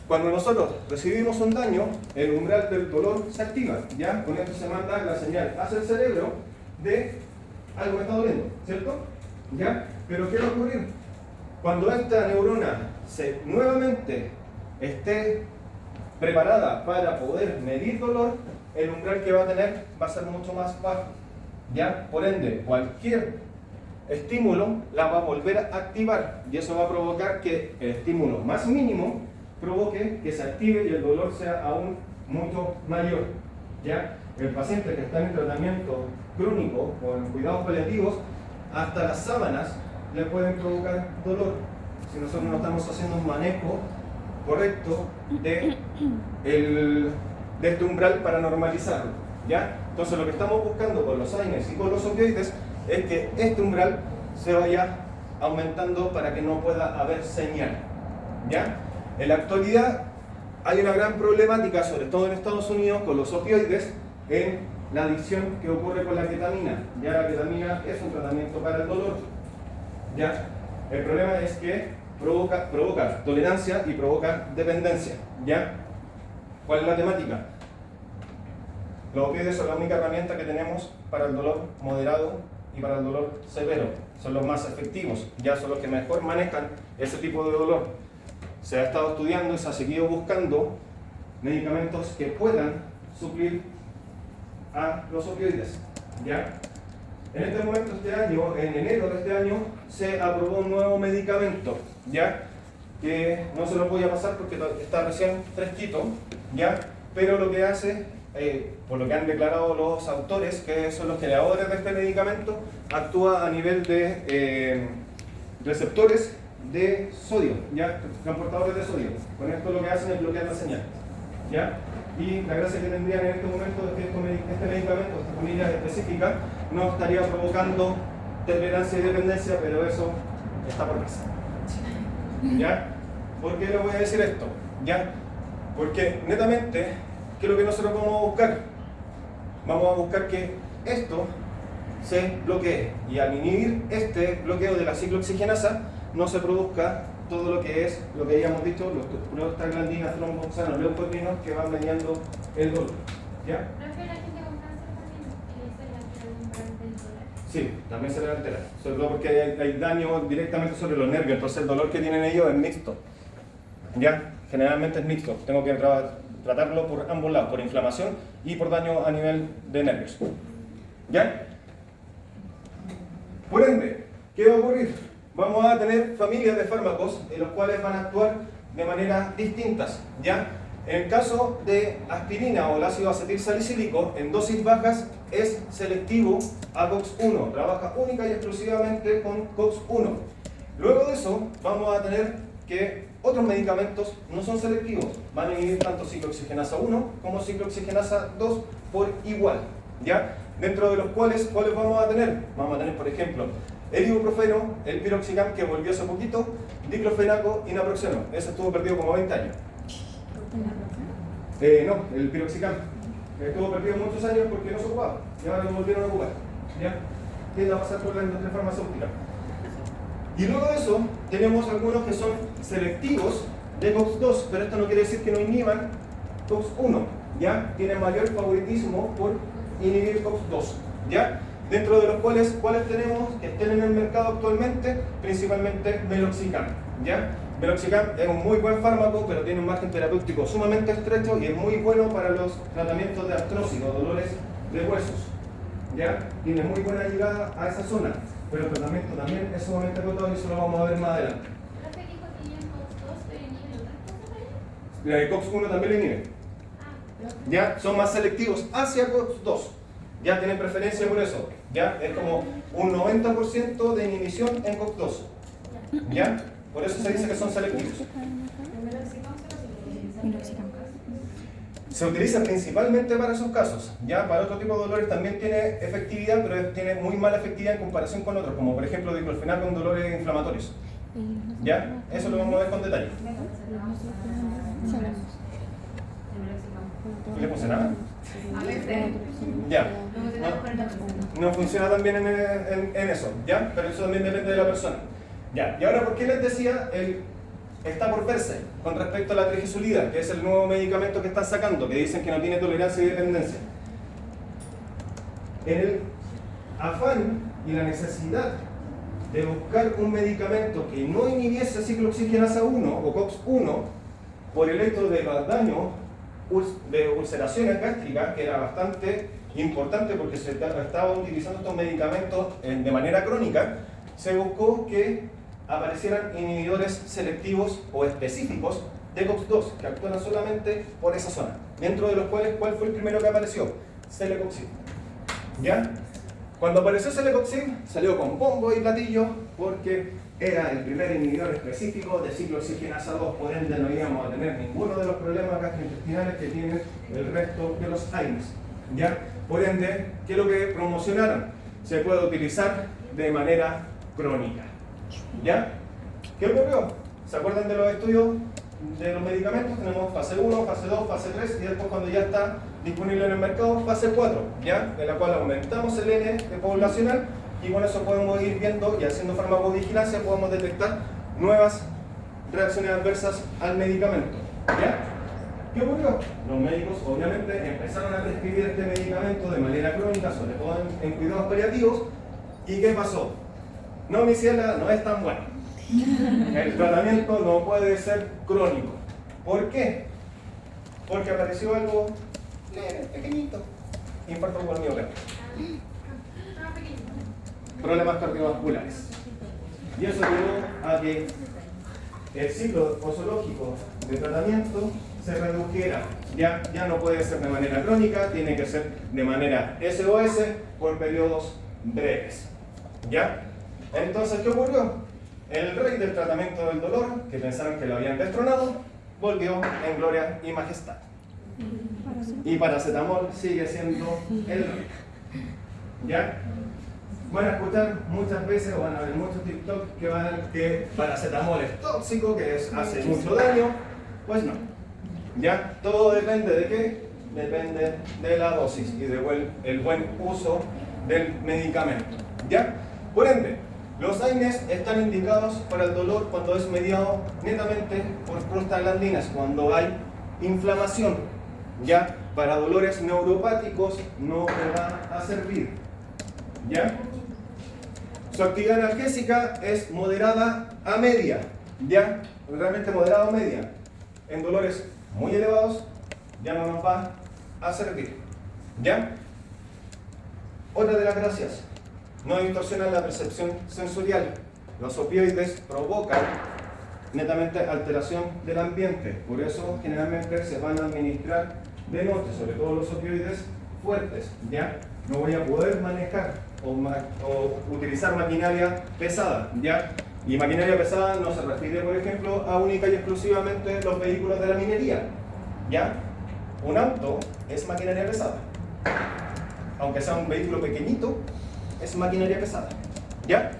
Cuando nosotros recibimos un daño, el umbral del dolor se activa. ¿Ya? Con esto se manda la señal hacia el cerebro de algo que está doliendo, ¿cierto? ¿Ya? Pero ¿qué va a ocurrir? Cuando esta neurona nuevamente esté preparada para poder medir dolor, el umbral que va a tener va a ser mucho más bajo. ¿Ya? Por ende, cualquier estímulo la va a volver a activar, y eso va a provocar que el estímulo más mínimo provoque que se active y el dolor sea aún mucho mayor. ¿Ya? El paciente que está en tratamiento crónico o en cuidados paliativos, hasta las sábanas le pueden provocar dolor si nosotros no estamos haciendo un manejo correcto de este umbral para normalizarlo. ¿Ya? Entonces lo que estamos buscando con los AINES y con los opioides es que este umbral se vaya aumentando para que no pueda haber señal. ¿Ya? En la actualidad hay una gran problemática, sobre todo en Estados Unidos, con los opioides en la adicción que ocurre con la ketamina. Ya la ketamina es un tratamiento para el dolor. ¿Ya? El problema es que provoca tolerancia y provoca dependencia. ¿Ya? ¿Cuál es la temática? Los opioides son la única herramienta que tenemos para el dolor moderado y para el dolor severo. Son los más efectivos, ya son los que mejor manejan ese tipo de dolor. Se ha estado estudiando y se ha seguido buscando medicamentos que puedan suplir a los opioides. ¿Ya? En este momento, este año, en enero de este año, se aprobó un nuevo medicamento, ¿ya? Que no se lo voy a pasar porque está recién fresquito, ¿ya? Pero lo que hace, por lo que han declarado los autores, que son los creadores de este medicamento, actúa a nivel de receptores de sodio, ¿ya? Transportadores de sodio. Con esto lo que hacen es bloquear la señal, ¿ya? Y la gracia que tendrían en este momento es que este medicamento, esta familia específica, no estaría provocando tolerancia y dependencia, pero eso está por verse. ¿Ya? ¿Por qué le voy a decir esto? ¿Ya? Porque netamente, ¿qué es lo que nosotros vamos a buscar? Vamos a buscar que esto se bloquee, y al inhibir este bloqueo de la ciclooxigenasa no se produzca todo lo que es, lo que habíamos dicho, los prostaglandinas, tromboxanos, leucotrienos que van mediando el dolor. ¿Ya? Profe, la gente con cáncer también se le altera algún parte del dolor. Sí, también se le altera, sobre todo porque hay daño directamente sobre los nervios, entonces el dolor que tienen ellos es mixto. ¿Ya? Generalmente es mixto, tengo que tratarlo por ambos lados, por inflamación y por daño a nivel de nervios. ¿Ya? Por ende, ¿qué va a ocurrir? Vamos a tener familias de fármacos en los cuales van a actuar de maneras distintas, ¿ya? En el caso de aspirina o el ácido acetilsalicílico, en dosis bajas es selectivo a COX-1, trabaja única y exclusivamente con COX-1. Luego de eso, vamos a tener que otros medicamentos no son selectivos, van a inhibir tanto ciclooxigenasa 1 como ciclooxigenasa 2 por igual, ¿ya? Dentro de los cuales, ¿cuáles vamos a tener? Vamos a tener, por ejemplo, el ibuprofeno, el piroxicam, que volvió hace poquito, diclofenaco y naproxeno. Ese estuvo perdido como 20 años. No, el piroxicam. Estuvo perdido muchos años porque no se ocupaba. Y ahora lo volvieron a ocupar. ¿Ya? ¿Qué va a pasar con la industria farmacéutica? Y luego de eso, tenemos algunos que son selectivos de COX-2, pero esto no quiere decir que no inhiban COX-1. ¿Ya? Tienen mayor favoritismo por inhibir COX-2. ¿Ya? Dentro de los cuales, ¿cuáles tenemos que estén en el mercado actualmente? Principalmente meloxicam, ¿ya? Meloxicam es un muy buen fármaco, pero tiene un margen terapéutico sumamente estrecho y es muy bueno para los tratamientos de artrosis o dolores de huesos, ¿ya? Tiene muy buena llegada a esa zona, pero el tratamiento también es sumamente agotado y eso lo vamos a ver más adelante. Profe dijo que tiene COX-2, pero inhibe otras cosas ahí. La de COX-1 también lo inhibe, ¿ya? Son más selectivos hacia COX-2. Ya tienen preferencia por eso, ¿ya? Es como un 90% de inhibición en COX-2, ¿ya? Por eso se dice que son selectivos. Se utiliza principalmente para esos casos, ¿ya? Para otro tipo de dolores también tiene efectividad, pero tiene muy mala efectividad en comparación con otros, como por ejemplo diclofenaco en dolores inflamatorios, ¿ya? Eso lo vamos a ver con detalle. ¿Y le puse nada? Ya, no funciona tan bien en eso, ¿ya? Pero eso también depende de la persona. Ya, y ahora, ¿por qué les decía está por verse con respecto a la trigisulida, que es el nuevo medicamento que están sacando, que dicen que no tiene tolerancia y dependencia? En el afán y la necesidad de buscar un medicamento que no inhibiese ciclooxigenasa 1 o COX-1 por el hecho de los daños de ulceraciones gástricas, que era bastante importante porque se estaban utilizando estos medicamentos de manera crónica, se buscó que aparecieran inhibidores selectivos o específicos de COX-2 que actúan solamente por esa zona, dentro de los cuales, ¿cuál fue el primero que apareció? Celecoxib. ¿Ya? Cuando apareció Celecoxib, salió con bombo y platillo porque era el primer inhibidor específico de ciclooxigenasa 2, por ende no íbamos a tener ninguno de los problemas gastrointestinales que tienen el resto de los AINES. ¿Ya? Por ende, ¿qué es lo que promocionaron? Se puede utilizar de manera crónica. ¿Ya? ¿Qué ocurrió? ¿Se acuerdan de los estudios de los medicamentos tenemos fase 1, fase 2, fase 3 y después cuando ya está disponible en el mercado, fase 4, ¿ya? En la cual aumentamos el N de poblacional y con eso podemos ir viendo y haciendo farmacovigilancia podemos detectar nuevas reacciones adversas al medicamento, ¿ya? ¿Qué ocurrió? Los médicos obviamente empezaron a prescribir este medicamento de manera crónica, sobre todo en cuidados paliativos. ¿Y qué pasó? No, mi ciela, no es tan bueno. El tratamiento no puede ser crónico. ¿Por qué? Porque apareció algo leve, pequeñito. Infarto por miocardio. Problemas cardiovasculares. Y eso llevó a que el ciclo posológico de tratamiento se redujera. Ya no puede ser de manera crónica, tiene que ser de manera SOS por periodos breves. ¿Ya? Entonces, ¿qué ocurrió? El rey del tratamiento del dolor, que pensaron que lo habían destronado, volvió en gloria y majestad. Y paracetamol sigue siendo el rey. ¿Ya? Van a escuchar muchas veces o van a ver muchos TikTok que paracetamol es tóxico, que hace mucho daño. Pues no. ¿Ya? Todo depende de qué? Depende de la dosis y del buen uso del medicamento. ¿Ya? Por ende, los AINES están indicados para el dolor cuando es mediado netamente por prostaglandinas, cuando hay inflamación. ¿Ya? Para dolores neuropáticos no te va a servir. ¿Ya? Su actividad analgésica es moderada a media. ¿Ya? Realmente moderada a media. En dolores muy elevados ya no nos va a servir. ¿Ya? Otra de las gracias. No distorsionan la percepción sensorial. Los opioides provocan netamente alteración del ambiente. Por eso generalmente se van a administrar de noche, sobre todo los opioides fuertes. ¿Ya? No voy a poder manejar o utilizar maquinaria pesada. ¿Ya? Y maquinaria pesada no se refiere, por ejemplo, a única y exclusivamente los vehículos de la minería. ¿Ya? Un auto es maquinaria pesada. Aunque sea un vehículo pequeñito, es maquinaria pesada. ¿Ya?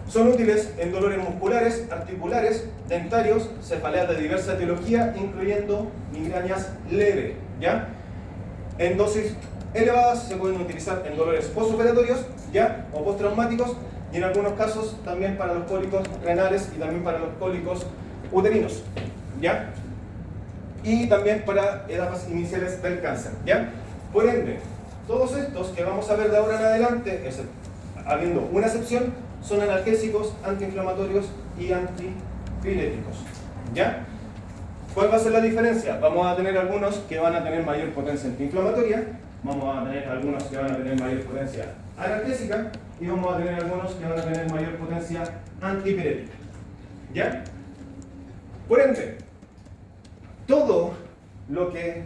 Son útiles en dolores musculares, articulares, dentarios, cefaleas de diversa etiología, incluyendo migrañas leves. ¿Ya? En dosis elevadas se pueden utilizar en dolores postoperatorios, ¿ya? O postraumáticos, y en algunos casos también para los cólicos renales y también para los cólicos uterinos. ¿Ya? Y también para etapas iniciales del cáncer. ¿Ya? Por ende, todos estos que vamos a ver de ahora en adelante, habiendo una excepción, son analgésicos, antiinflamatorios y antipiréticos. ¿Ya? ¿Cuál va a ser la diferencia? Vamos a tener algunos que van a tener mayor potencia antiinflamatoria, vamos a tener algunos que van a tener mayor potencia analgésica y vamos a tener algunos que van a tener mayor potencia antipirética. ¿Ya? Por ende, todo lo que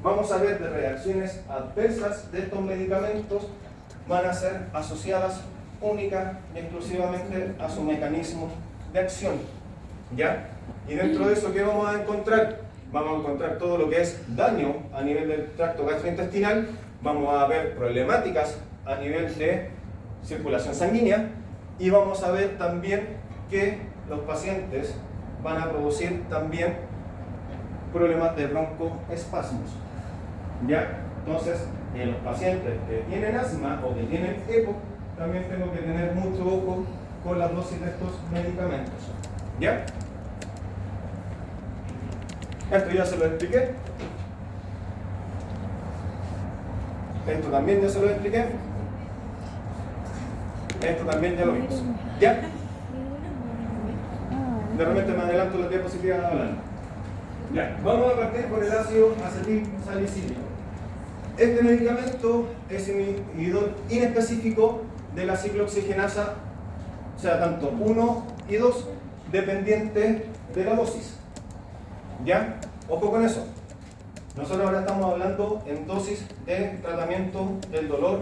vamos a ver de reacciones adversas de estos medicamentos van a ser asociadas única y exclusivamente a su mecanismo de acción. ¿Ya? Y dentro de eso, ¿qué vamos a encontrar? Vamos a encontrar todo lo que es daño a nivel del tracto gastrointestinal, vamos a ver problemáticas a nivel de circulación sanguínea y vamos a ver también que los pacientes van a producir también problemas de broncoespasmos. ¿Ya? Entonces, en los pacientes que tienen asma o que tienen EPOC, también tengo que tener mucho ojo con las dosis de estos medicamentos. ¿Ya? Esto ya se lo expliqué. Esto también ya se lo expliqué. Esto también ya lo vimos. ¿Ya? De repente me adelanto las diapositivas hablando. Ya, vamos a partir por el ácido acetilsalicílico. Este medicamento es un inhibidor inespecífico de la ciclooxigenasa, o sea, tanto 1 y 2, dependiente de la dosis. ¿Ya? Ojo con eso. Nosotros ahora estamos hablando en dosis de tratamiento del dolor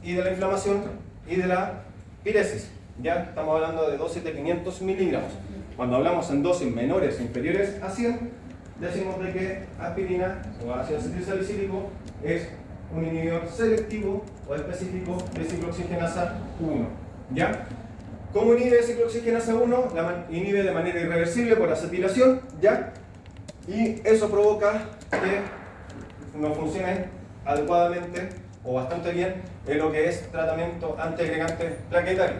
y de la inflamación y de la piresis. Ya estamos hablando de dosis de 500 miligramos. Cuando hablamos en dosis menores, inferiores a 100, decimos de que aspirina o ácido acetilsalicílico es un inhibidor selectivo o específico de ciclooxigenasa 1. ¿Ya? ¿Cómo inhibe ciclooxigenasa 1? Inhibe de manera irreversible por acetilación, ¿ya? Y eso provoca que no funcione adecuadamente o bastante bien en lo que es tratamiento antiagregante plaquetario.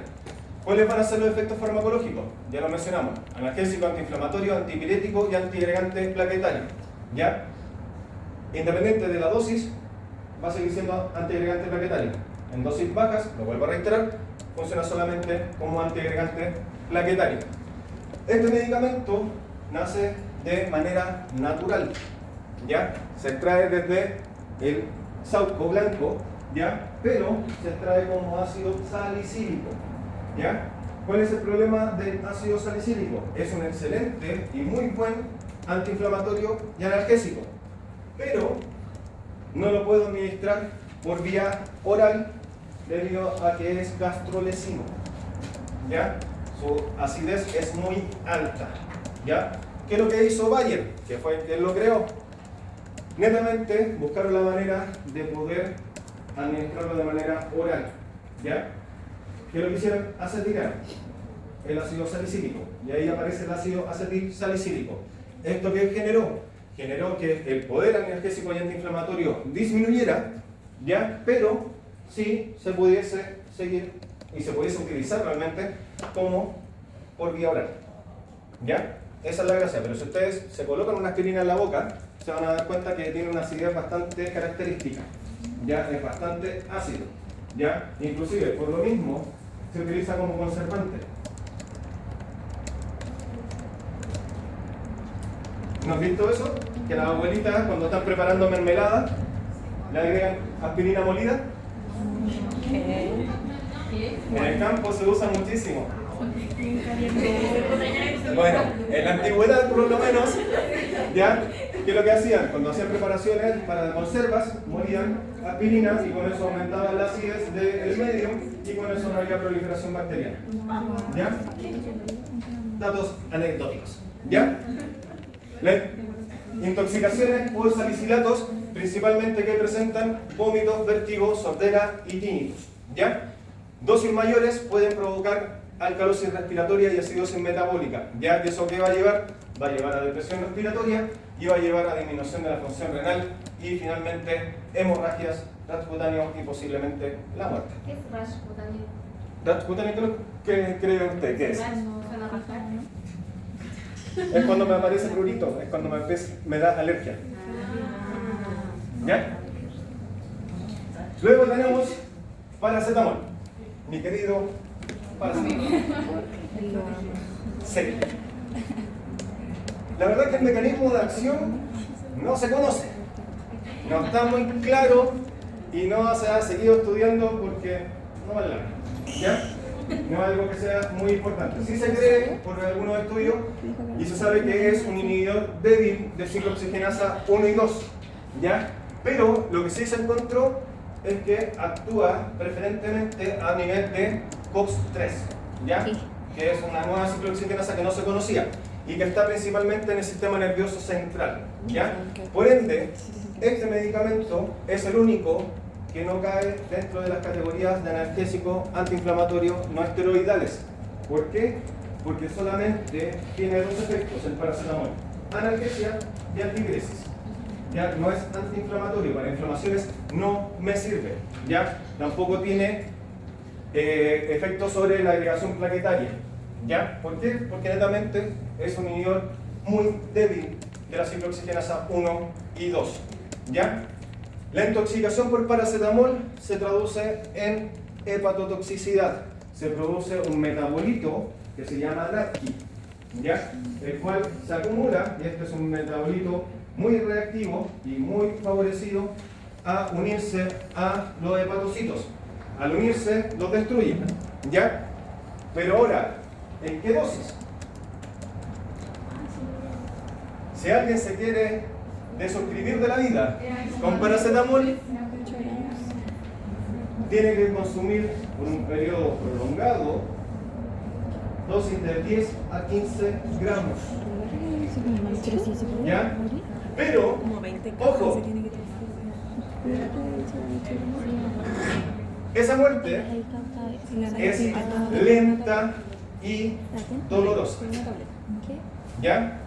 ¿Cuáles van a ser los efectos farmacológicos? Ya lo mencionamos: analgésico, antiinflamatorio, antipirético y antiagregante plaquetario, ¿ya? Independiente de la dosis, va a seguir siendo antiagregante plaquetario. En dosis bajas, lo vuelvo a reiterar, funciona solamente como antiagregante plaquetario. Este medicamento nace de manera natural, ¿ya? Se extrae desde el sauco blanco, ¿ya? Pero se extrae como ácido salicílico, ¿ya? ¿Cuál es el problema del ácido salicílico? Es un excelente y muy buen antiinflamatorio y analgésico, pero no lo puedo administrar por vía oral debido a que es gastrolesino, ¿ya? Su acidez es muy alta, ¿ya? ¿Qué es lo que hizo Bayer? Que fue quien lo creó. Netamente buscaron la manera de poder administrarlo de manera oral, ¿ya? ¿Qué es lo que hicieron? Acetilar el ácido salicílico, y ahí aparece el ácido acetilsalicílico. ¿Esto qué generó? Generó que el poder analgésico y antiinflamatorio disminuyera, ¿ya? Pero sí se pudiese seguir y se pudiese utilizar realmente como por vía oral, ¿ya? Esa es la gracia. Pero si ustedes se colocan una aspirina en la boca, se van a dar cuenta que tiene una acidez bastante característica, ¿ya? Es bastante ácido, ¿ya? Inclusive por lo mismo se utiliza como conservante. ¿No has visto eso? Que las abuelitas, cuando están preparando mermelada, le agregan aspirina molida. En el campo se usa muchísimo. Bueno, en la antigüedad por lo menos, ¿ya? ¿Qué es lo que hacían? Cuando hacían preparaciones para conservas, molían aspirina y con eso aumentaban la acidez del medio y con eso no había proliferación bacteriana, ¿ya? Datos anecdóticos, ¿ya? Las intoxicaciones por salicilatos, principalmente que presentan vómitos, vértigo, sordera y tinnitus, ¿ya? Dosis mayores pueden provocar alcalosis respiratoria y acidosis metabólica, ya que eso ¿qué va a llevar? Va a llevar a depresión respiratoria y va a llevar a disminución de la función renal y finalmente hemorragias, rash cutáneo y posiblemente la muerte. ¿Qué es rash cutáneo? ¿Rash cutáneo qué cree usted? ¿Qué es? Rash suena rajar. Es cuando me aparece prurito, es cuando me da alergia. ¿Ya? Luego tenemos paracetamol. Mi querido paracetamol. Sí. La verdad es que el mecanismo de acción no se conoce. No está muy claro y no se ha seguido estudiando porque no vale la pena. ¿Ya? No es algo que sea muy importante. Sí se cree por algunos estudios y se sabe que es un inhibidor débil de ciclooxigenasa 1 y 2, ¿ya? Pero lo que sí se encontró es que actúa preferentemente a nivel de COX-3, ¿ya? Que es una nueva ciclooxigenasa que no se conocía y que está principalmente en el sistema nervioso central, ¿ya? Por ende, este medicamento es el único que no cae dentro de las categorías de analgésico antiinflamatorio no esteroidales. ¿Por qué? Porque solamente tiene dos efectos el paracetamol: analgesia y antipiresis. Ya no es antiinflamatorio, para inflamaciones no me sirve. Ya tampoco tiene efectos sobre la agregación plaquetaria. ¿Ya? ¿Por qué? Porque netamente es un inhibidor muy débil de la ciclooxigenasa 1 y 2. ¿Ya? La intoxicación por paracetamol se traduce en hepatotoxicidad. Se produce un metabolito que se llama NATQI, ¿ya? El cual se acumula, y este es un metabolito muy reactivo y muy favorecido a unirse a los hepatocitos. Al unirse, los destruye, ¿ya? Pero ahora, ¿en qué dosis? Si alguien se quiere desuscribir de la vida con paracetamol, tiene que consumir por un periodo prolongado dosis de 10 a 15 gramos. ¿Ya? Pero, ojo, Esa muerte es lenta y dolorosa. ¿Ya?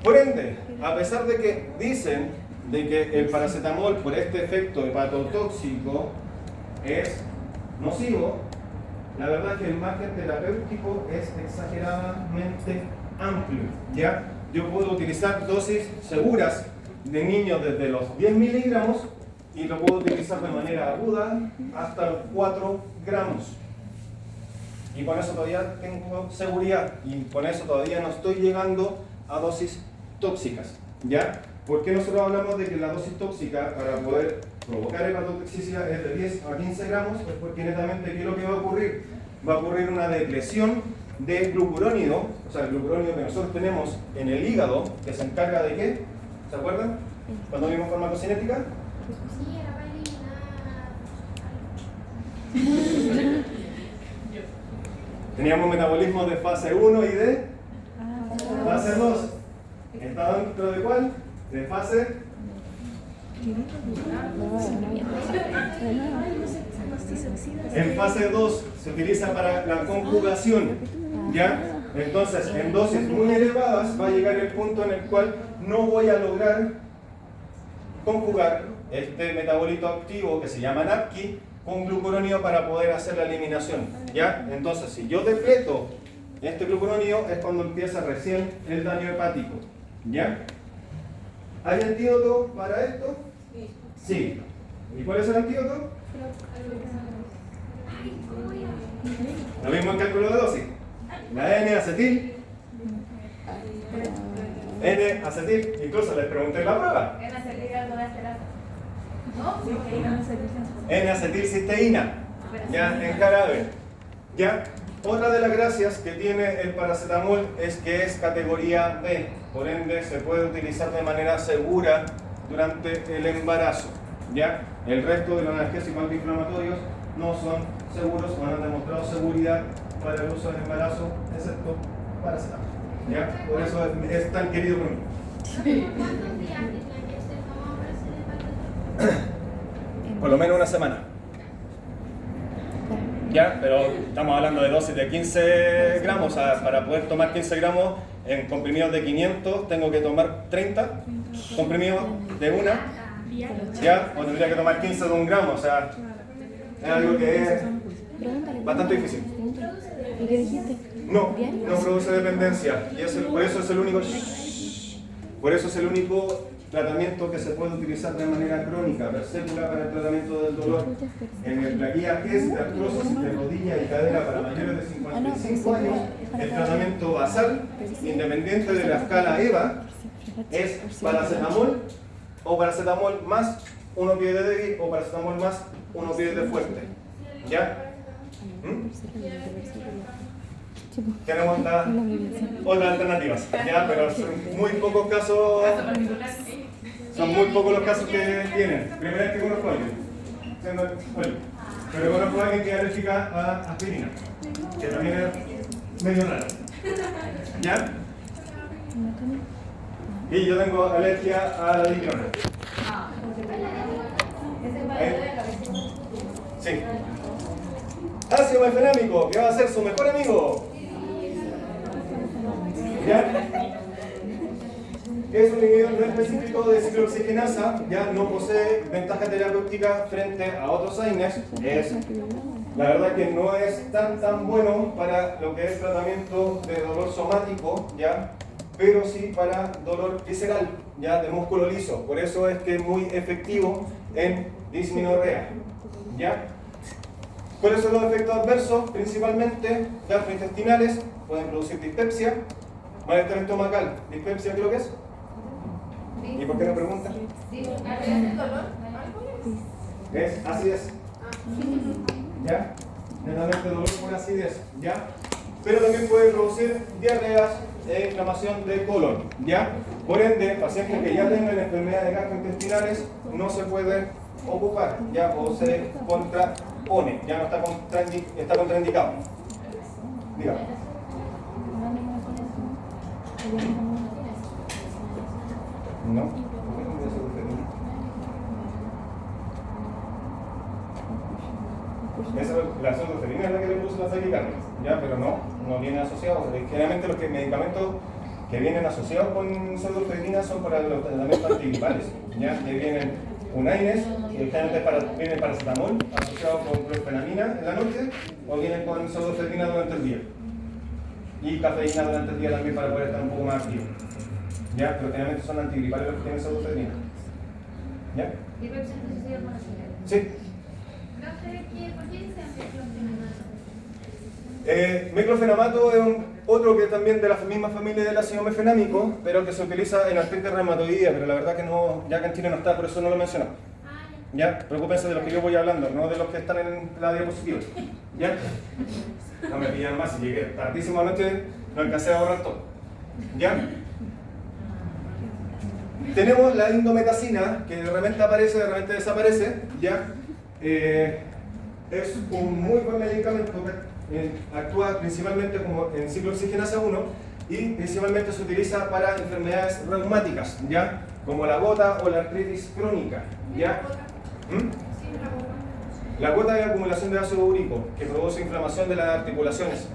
Por ende, a pesar de que dicen de que el paracetamol por este efecto hepatotóxico es nocivo, la verdad es que el margen terapéutico es exageradamente amplio. ¿Ya? Yo puedo utilizar dosis seguras de niños desde los 10 miligramos y lo puedo utilizar de manera aguda hasta los 4 gramos. Y con eso todavía tengo seguridad y con eso todavía no estoy llegando a dosis tóxicas. ¿Ya? ¿Por qué nosotros hablamos de que la dosis tóxica para poder provocar hepatotoxicidad es de 10 a 15 gramos? Pues porque netamente, ¿qué es lo que va a ocurrir? Va a ocurrir una depresión de glucurónido, o sea, el glucurónido que nosotros tenemos en el hígado, que se encarga de ¿qué? ¿Se acuerdan? Cuando vimos farmacocinética. Sí, era para eliminar. Teníamos metabolismo de fase 1 y de fase 2. ¿Está dentro de cuál? De fase. En fase 2 se utiliza para la conjugación. ¿Ya? Entonces, en dosis muy elevadas va a llegar el punto en el cual no voy a lograr conjugar este metabolito activo que se llama NAPQI con glucuronio para poder hacer la eliminación. ¿Ya? Entonces, si yo depleto este glucuronio es cuando empieza recién el daño hepático. ¿Ya? ¿Hay antídoto para esto? Sí. ¿Y cuál es el antídoto? Lo mismo en cálculo de dosis. La N-acetil. N-acetil. Incluso les pregunté en la prueba. N-acetilcisteína. Ya, en jarabe. Ya. Otra de las gracias que tiene el paracetamol es que es categoría B. Por ende, se puede utilizar de manera segura durante el embarazo. ¿Ya? El resto de los analgésicos antiinflamatorios no son seguros o no han demostrado seguridad para el uso del embarazo, excepto paracetamol. ¿Ya? Por eso es tan querido por mí. ¿Cuántos días tenía que ser tomado para hacer hepatitis? Por lo menos una semana. ¿Ya? Pero estamos hablando de dosis de 15 gramos. O sea, para poder tomar 15 gramos en comprimidos de 500, tengo que tomar 30 comprimidos de una. ¿Ya? O tendría que tomar 15 de 1 gramo. O sea, es algo que es bastante difícil. ¿Y qué dijiste? No, no produce dependencia. Y por eso es el único. Por eso es el único tratamiento que se puede utilizar de manera crónica, persegura para el tratamiento del dolor. En el plaquilla-GES de artrosis de rodilla y cadera para mayores de 55 años, el tratamiento basal, independiente de la escala EVA, es paracetamol o paracetamol más 1 opioide débil o paracetamol más 1 opioide fuerte. ¿Ya? Tenemos otras alternativas, ¿ya? Pero son muy pocos casos. Son muy pocos los casos que tienen. Primera vez que conozco a alguien. Pero conozco a alguien que es alérgica a aspirina, que también es medio raro. ¿Ya? Y yo tengo alergia a la diclona. Sí. Ácido mefenámico, que va a ser su mejor amigo. ¿Ya? Es un inhibidor no específico de ciclooxigenasa, ya no posee ventaja terapéutica frente a otros AINES. La verdad que no es tan bueno para lo que es tratamiento de dolor somático, ¿ya? Pero sí para dolor visceral, ya de músculo liso. Por eso es que es muy efectivo en dismenorrea, ¿ya? Por eso los efectos adversos, principalmente gastrointestinales, pueden producir dispepsia, malestar estomacal. ¿Dispepsia qué es lo que es? ¿Y por qué no preguntan? Es acidez. ¿Ya? Netamente dolor por acidez. ¿Ya? Pero también puede producir diarreas e inflamación de colon. ¿Ya? Por ende, pacientes que ya tengan enfermedades gastrointestinales no se pueden ocupar, ¿ya? O se contrapone, ya no está contraindicado. Dígame. No. café y carne, ¿ya? Pero no vienen asociados. Generalmente los medicamentos que vienen asociados con pseudoefedrina son para los tratamientos antigripales, ¿ya? Que vienen Unaines, que generalmente vienen paracetamol asociado con clorfenamina en la noche, o vienen con pseudoefedrina durante el día. Y cafeína durante el día también para poder estar un poco más activo. ¿Ya? Pero generalmente son antigripales los que tienen pseudoefedrina. ¿Ya? ¿Y representa si se llama así? Sí. ¿Por qué dicen meclofenamato? Meclofenamato es otro que también de la misma familia del ácido mefenámico, pero que se utiliza en artritis reumatoidea, pero la verdad que no, ya que en Chile no está, por eso no lo menciono. ¿Ya? Preocúpense de los que yo voy hablando, no de los que están en la diapositiva. ¿Ya? No me pillan más, si llegué tardísimo anoche, no alcancé a ahorrar todo. ¿Ya? Tenemos la indometacina, que de repente aparece, de repente desaparece. ¿Ya? Es un muy buen medicamento, actúa principalmente como en ciclooxigenasa 1 y principalmente se utiliza para enfermedades reumáticas, ¿ya? Como la gota o la artritis crónica, ¿ya? La gota es acumulación de ácido úrico que produce inflamación de las articulaciones,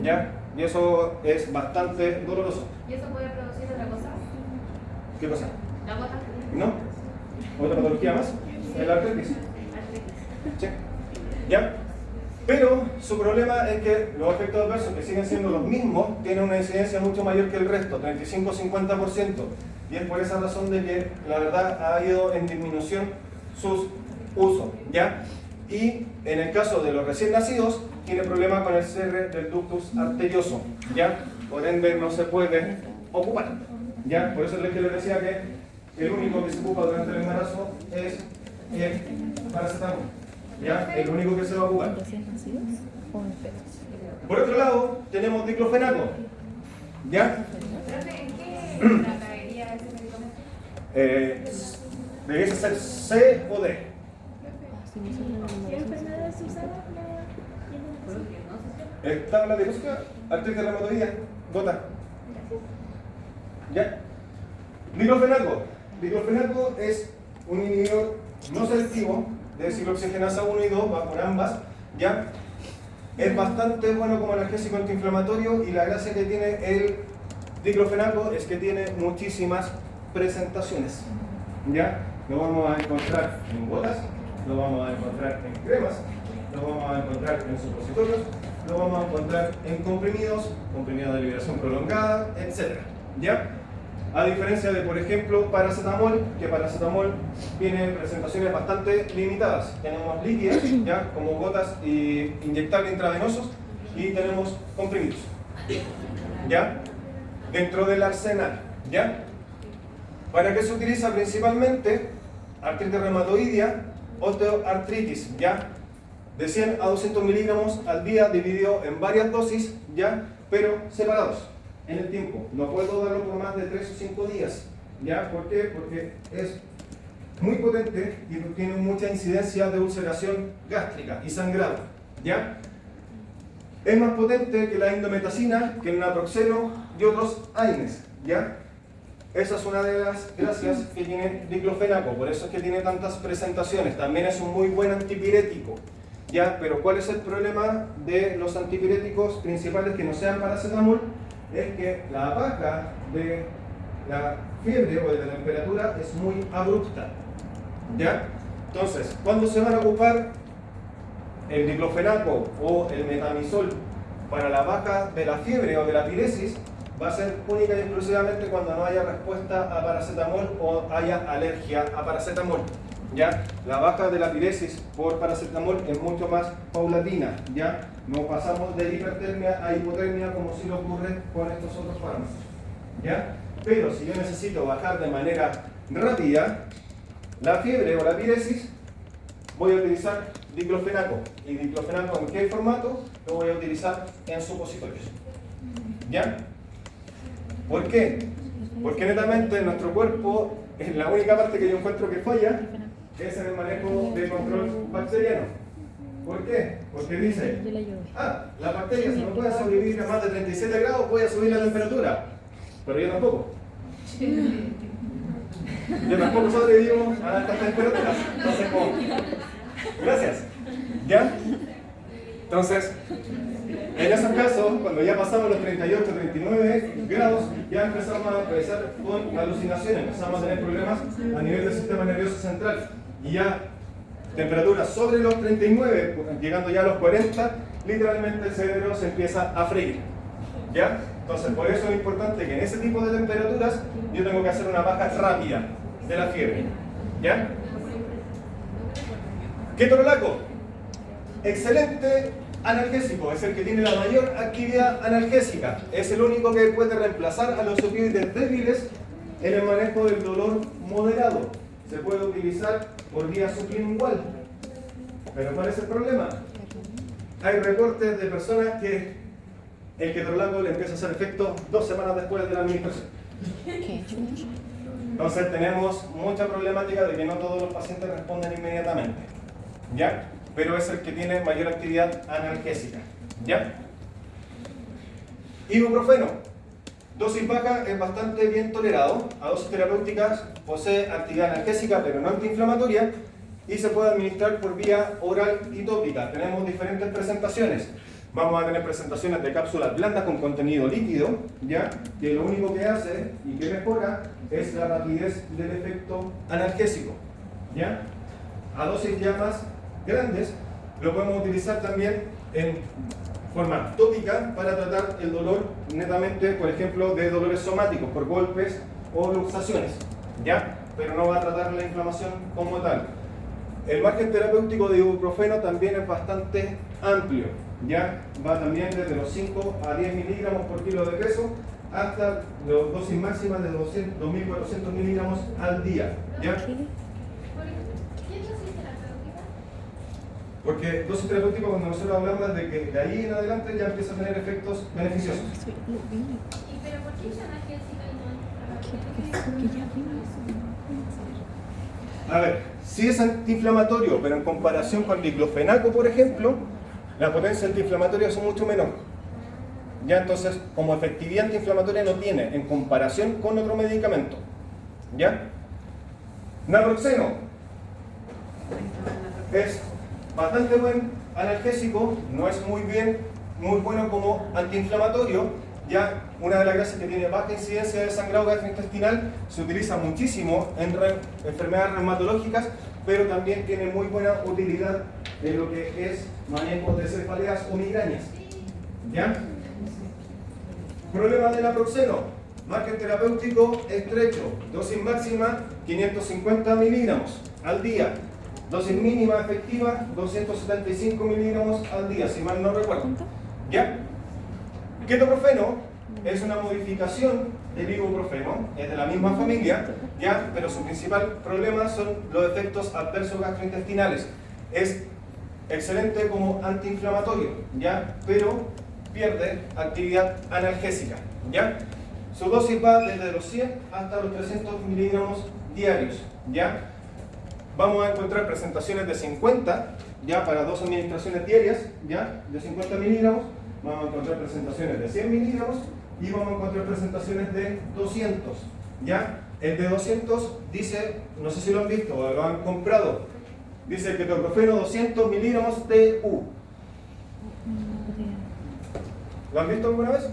¿ya? Y eso es bastante doloroso. ¿Y eso puede producir otra cosa? ¿Qué cosa? ¿La gota? ¿No? ¿Otra patología más? ¿La artritis? Sí. ¿Ya? Pero su problema es que los efectos adversos, que siguen siendo los mismos, tienen una incidencia mucho mayor que el resto, 35-50%. Y es por esa razón de que la verdad ha ido en disminución sus usos, ¿ya? Y en el caso de los recién nacidos, tiene problema con el cierre del ductus arterioso, ¿ya? Por ende no se puede ocupar, ¿ya? Por eso es que les decía que el único que se ocupa durante el embarazo es el paracetamol, ¿ya? El único que se va a ocupar. ¿Recién nacidos o enfermos? Por otro lado, tenemos diclofenaco, ¿ya? ¿En qué caería ese medicamento? Debería ser C o D. ¿Qué enfermedades se usaban? Tabla de diagnóstica, artritis reumatoidea, gota. ¿Ya? Diclofenaco. Diclofenaco es un inhibidor no selectivo de ciclooxigenasa 1 y 2, va por ambas, ¿ya? Es bastante bueno como analgésico antiinflamatorio y la gracia que tiene el diclofenaco es que tiene muchísimas presentaciones, ¿ya? Lo vamos a encontrar en gotas, lo vamos a encontrar en cremas, lo vamos a encontrar en supositorios, lo vamos a encontrar en comprimidos, comprimidos de liberación prolongada, etc. ¿Ya? A diferencia de, por ejemplo, paracetamol, que paracetamol tiene presentaciones bastante limitadas. Tenemos líquidas, ¿ya? Como gotas y inyectables intravenosos, y tenemos comprimidos, ¿ya? Dentro del arsenal, ¿ya? ¿Para qué se utiliza principalmente? Artritis reumatoidea, osteoartritis, ¿ya? De 100 a 200 miligramos al día, dividido en varias dosis, ¿ya? Pero separados en el tiempo. No puedo darlo por más de 3 o 5 días, ¿ya? ¿Por qué? Porque es muy potente y tiene mucha incidencia de ulceración gástrica y sangrado, ¿ya? Es más potente que la indometacina, que el naproxeno y otros AINES, ¿ya? Esa es una de las gracias que tiene diclofenaco, por eso es que tiene tantas presentaciones. También es un muy buen antipirético, ¿ya? Pero ¿cuál es el problema de los antipiréticos principales que no sean paracetamol? Es que la baja de la fiebre o de la temperatura es muy abrupta, ¿ya? Entonces, ¿cuándo se van a ocupar el diclofenaco o el metamizol para la baja de la fiebre o de la piresis? Va a ser única y exclusivamente cuando no haya respuesta a paracetamol o haya alergia a paracetamol, ¿ya? La baja de la piresis por paracetamol es mucho más paulatina, ¿ya? No pasamos de hipertermia a hipotermia como si lo ocurre con estos otros fármacos, ¿ya? Pero si yo necesito bajar de manera rápida la fiebre o la piresis, voy a utilizar diclofenaco. ¿Y diclofenaco en qué formato? Lo voy a utilizar en supositorios, ¿ya? ¿Por qué? Porque netamente nuestro cuerpo es la única parte que yo encuentro que falla es en el manejo de control bacteriano. ¿Por qué? Porque dice, las bacterias no pueden sobrevivir a más de 37 grados, voy a subir la temperatura. Pero yo tampoco. Yo tampoco sobrevivo a altas temperaturas. Entonces, ¿cómo? Gracias. ¿Ya? Entonces, En esos casos, cuando ya pasamos los 38, 39 grados, ya empezamos a empezar con alucinaciones, empezamos a tener problemas a nivel del sistema nervioso central. Y ya temperaturas sobre los 39, llegando ya a los 40, literalmente el cerebro se empieza a freír. ¿Ya? Entonces, por eso es importante que en ese tipo de temperaturas yo tengo que hacer una baja rápida de la fiebre. ¿Ya? Ketorolaco, excelente analgésico, es el que tiene la mayor actividad analgésica. Es el único que puede reemplazar a los opioides débiles en el manejo del dolor moderado. Se puede utilizar por vía sublingual. Pero ¿cuál es el problema? Hay reportes de personas que el ketorolaco le empieza a hacer efecto 2 semanas después de la administración. Entonces tenemos mucha problemática de que no todos los pacientes responden inmediatamente. ¿Ya? Pero es el que tiene mayor actividad analgésica. ¿Ya? Ibuprofeno. Dosis baja es bastante bien tolerado. A dosis terapéuticas posee actividad analgésica pero no antiinflamatoria y se puede administrar por vía oral y tópica. Tenemos diferentes presentaciones. Vamos a tener presentaciones de cápsulas blandas con contenido líquido, ¿ya? Que lo único que hace y que mejora es la rapidez del efecto analgésico, ¿ya? A dosis ya más grandes lo podemos utilizar también en forma tópica para tratar el dolor netamente, por ejemplo, de dolores somáticos por golpes o luxaciones, ¿ya? Pero no va a tratar la inflamación como tal. El margen terapéutico de ibuprofeno también es bastante amplio, ¿ya? Va también desde los 5 a 10 miligramos por kilo de peso hasta las dosis máximas de 2.400 miligramos al día, ¿ya? Porque dosis terapéutica, cuando nosotros hablamos de que de ahí en adelante ya empieza a tener efectos beneficiosos. ¿Y pero por qué es analgésica y no? A ver, si es antiinflamatorio, pero en comparación con diclofenaco, por ejemplo, la potencia antiinflamatoria es mucho menor. Ya, entonces, como efectividad antiinflamatoria no tiene en comparación con otro medicamento. ¿Ya? Naproxeno es bastante buen analgésico, no es muy bueno como antiinflamatorio. Ya, una de las gracias que tiene baja incidencia de sangrado gastrointestinal, se utiliza muchísimo en enfermedades reumatológicas, pero también tiene muy buena utilidad en lo que es manejo de cefaleas o migrañas. ¿Ya? Problema del naproxeno, margen terapéutico estrecho, dosis máxima 550 miligramos al día, dosis mínima efectiva 275 miligramos al día, si mal no recuerdo. ¿Ya? Ketoprofeno es una modificación del ibuprofeno, es de la misma familia, ¿ya? Pero su principal problema son los efectos adversos gastrointestinales. Es excelente como antiinflamatorio, ¿ya? Pero pierde actividad analgésica, ¿ya? Su dosis va desde los 100 hasta los 300 miligramos diarios, ¿ya? Vamos a encontrar presentaciones de 50, ¿ya? Para 2 administraciones diarias, ¿ya? De 50 miligramos. Vamos a encontrar presentaciones de 100 miligramos y vamos a encontrar presentaciones de 200, ¿ya? El de 200 dice, no sé si lo han visto o lo han comprado, dice ketoprofeno 200 miligramos TU. ¿Lo han visto alguna vez?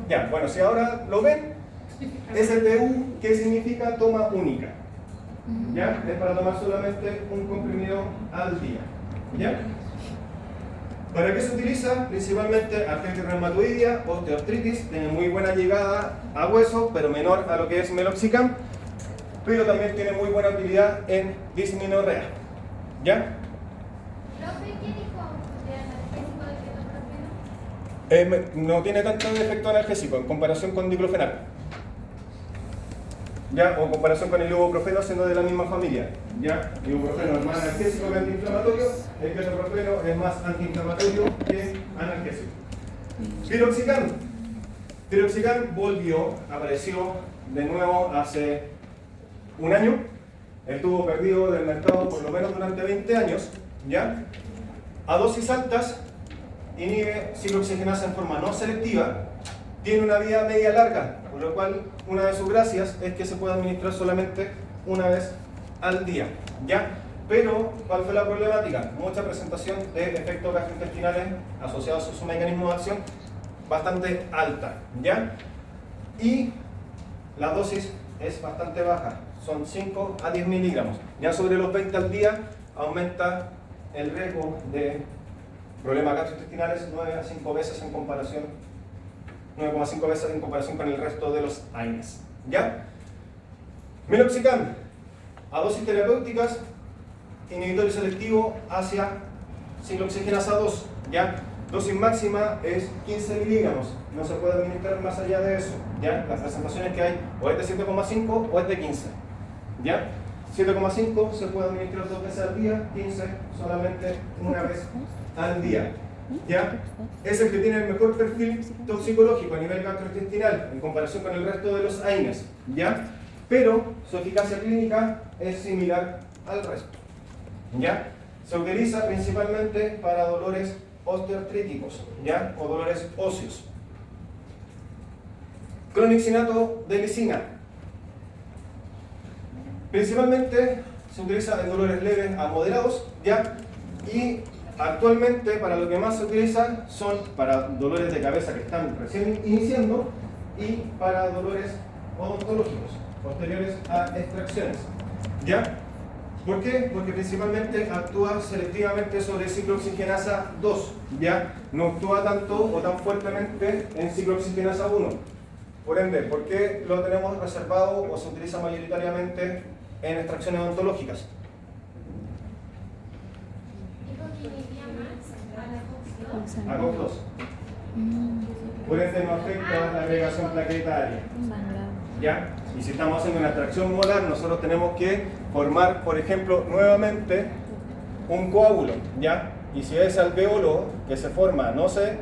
Ya, bueno, si ahora lo ven, ese TU, ¿qué significa? Toma única. ¿Ya? Es para tomar solamente un comprimido al día. ¿Ya? ¿Para qué se utiliza? Principalmente artritis reumatoidea, osteoartritis, tiene muy buena llegada a hueso, pero menor a lo que es meloxicam, pero también tiene muy buena utilidad en dismenorrea. ¿Ya? ¿Profe, qué dijo de analgésico del ketoprofeno? No tiene tanto efecto analgésico en comparación con diclofenaco. ¿Ya? O en comparación con el ibuprofeno, siendo de la misma familia. ¿Ya? El ibuprofeno es más analgésico que antiinflamatorio, el ketoprofeno es más antiinflamatorio que analgésico. Piroxicam. Piroxicam apareció de nuevo hace un año. Estuvo perdido del mercado por lo menos durante 20 años. ¿Ya? A dosis altas, inhibe ciclooxigenasa en forma no selectiva, tiene una vida media larga, por lo cual una de sus gracias es que se puede administrar solamente una vez al día, ¿ya? Pero, ¿cuál fue la problemática? Mucha presentación de efectos gastrointestinales asociados a su mecanismo de acción bastante alta, ¿ya? Y la dosis es bastante baja, son 5 a 10 miligramos. Ya sobre los 20 al día aumenta el riesgo de problemas gastrointestinales 9 a 5 veces en comparación, 9,5 veces en comparación con el resto de los AINES, ¿ya? Meloxicam, a dosis terapéuticas, inhibitorio selectivo hacia ciclooxigenasa 2, ¿ya? Dosis máxima es 15 miligramos, no se puede administrar más allá de eso, ¿ya? Las presentaciones que hay o es de 7,5 o es de 15, ¿ya? 7,5 se puede administrar 2 veces al día, 15 solamente una vez al día, ¿ya? Es el que tiene el mejor perfil toxicológico a nivel gastrointestinal en comparación con el resto de los AINES, ¿ya? Pero su eficacia clínica es similar al resto, ¿ya? Se utiliza principalmente para dolores osteoartríticos, ¿ya? O dolores óseos. Clonixinato de lisina. Principalmente se utiliza en dolores leves a moderados, ¿ya? Y actualmente para lo que más se utiliza son para dolores de cabeza que están recién iniciando y para dolores odontológicos posteriores a extracciones, ¿ya? ¿Por qué? Porque principalmente actúa selectivamente sobre ciclooxigenasa 2, ¿ya? No actúa tanto o tan fuertemente en ciclooxigenasa 1. Por ende, ¿por qué lo tenemos reservado o se utiliza mayoritariamente en extracciones odontológicas? A COX-2. Por ende no afecta la agregación plaquetaria, ¿ya? Y si estamos haciendo una extracción molar, nosotros tenemos que formar, por ejemplo, nuevamente un coágulo, ¿ya? Y si ese alvéolo que se forma no se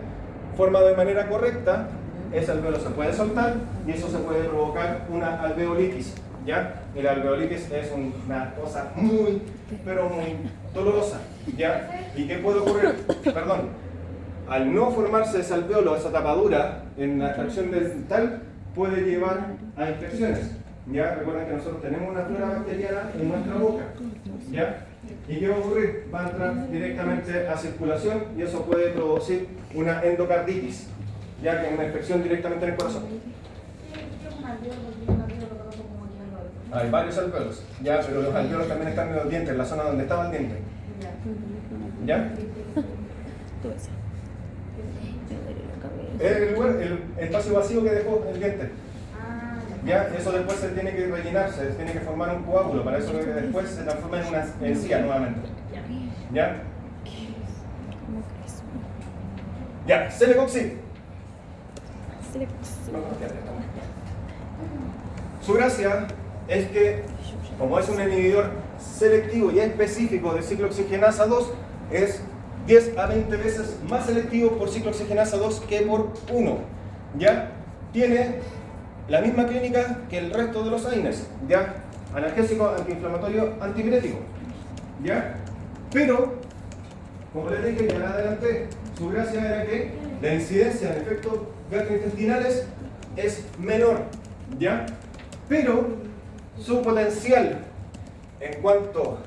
forma de manera correcta, ese alvéolo se puede soltar y eso se puede provocar una alveolitis, ¿ya? Y la alveolitis es una cosa muy, pero muy dolorosa, ¿ya? ¿Y qué puede ocurrir? Perdón, al no formarse ese alvéolo, esa tapadura en la extracción dental, puede llevar a infecciones, ¿ya? Recuerden que nosotros tenemos una flora bacteriana en nuestra boca, ¿ya? ¿Y qué va a ocurrir? Va a entrar directamente a circulación y eso puede producir una endocarditis, ya que es una infección directamente en el corazón. Hay varios alvéolos, ya, pero los alvéolos también están en los dientes, en la zona donde estaba el diente, ¿ya? El espacio vacío que dejó el diente. Ya, eso después se tiene que rellenarse, se tiene que formar un coágulo, para eso que después se transforma en una encía nuevamente. ¿Ya? Ya, Celecoxib. Su gracia es que, como es un inhibidor selectivo y específico de ciclooxigenasa 2, es 10 a 20 veces más selectivo por ciclooxigenasa 2 que por 1. ¿Ya? Tiene la misma clínica que el resto de los AINES, ¿ya? Analgésico, antiinflamatorio, antipirético, ¿ya? Pero, como les dije, ya adelante, su gracia era que la incidencia de efectos gastrointestinales es menor, ¿ya? Pero su potencial en cuanto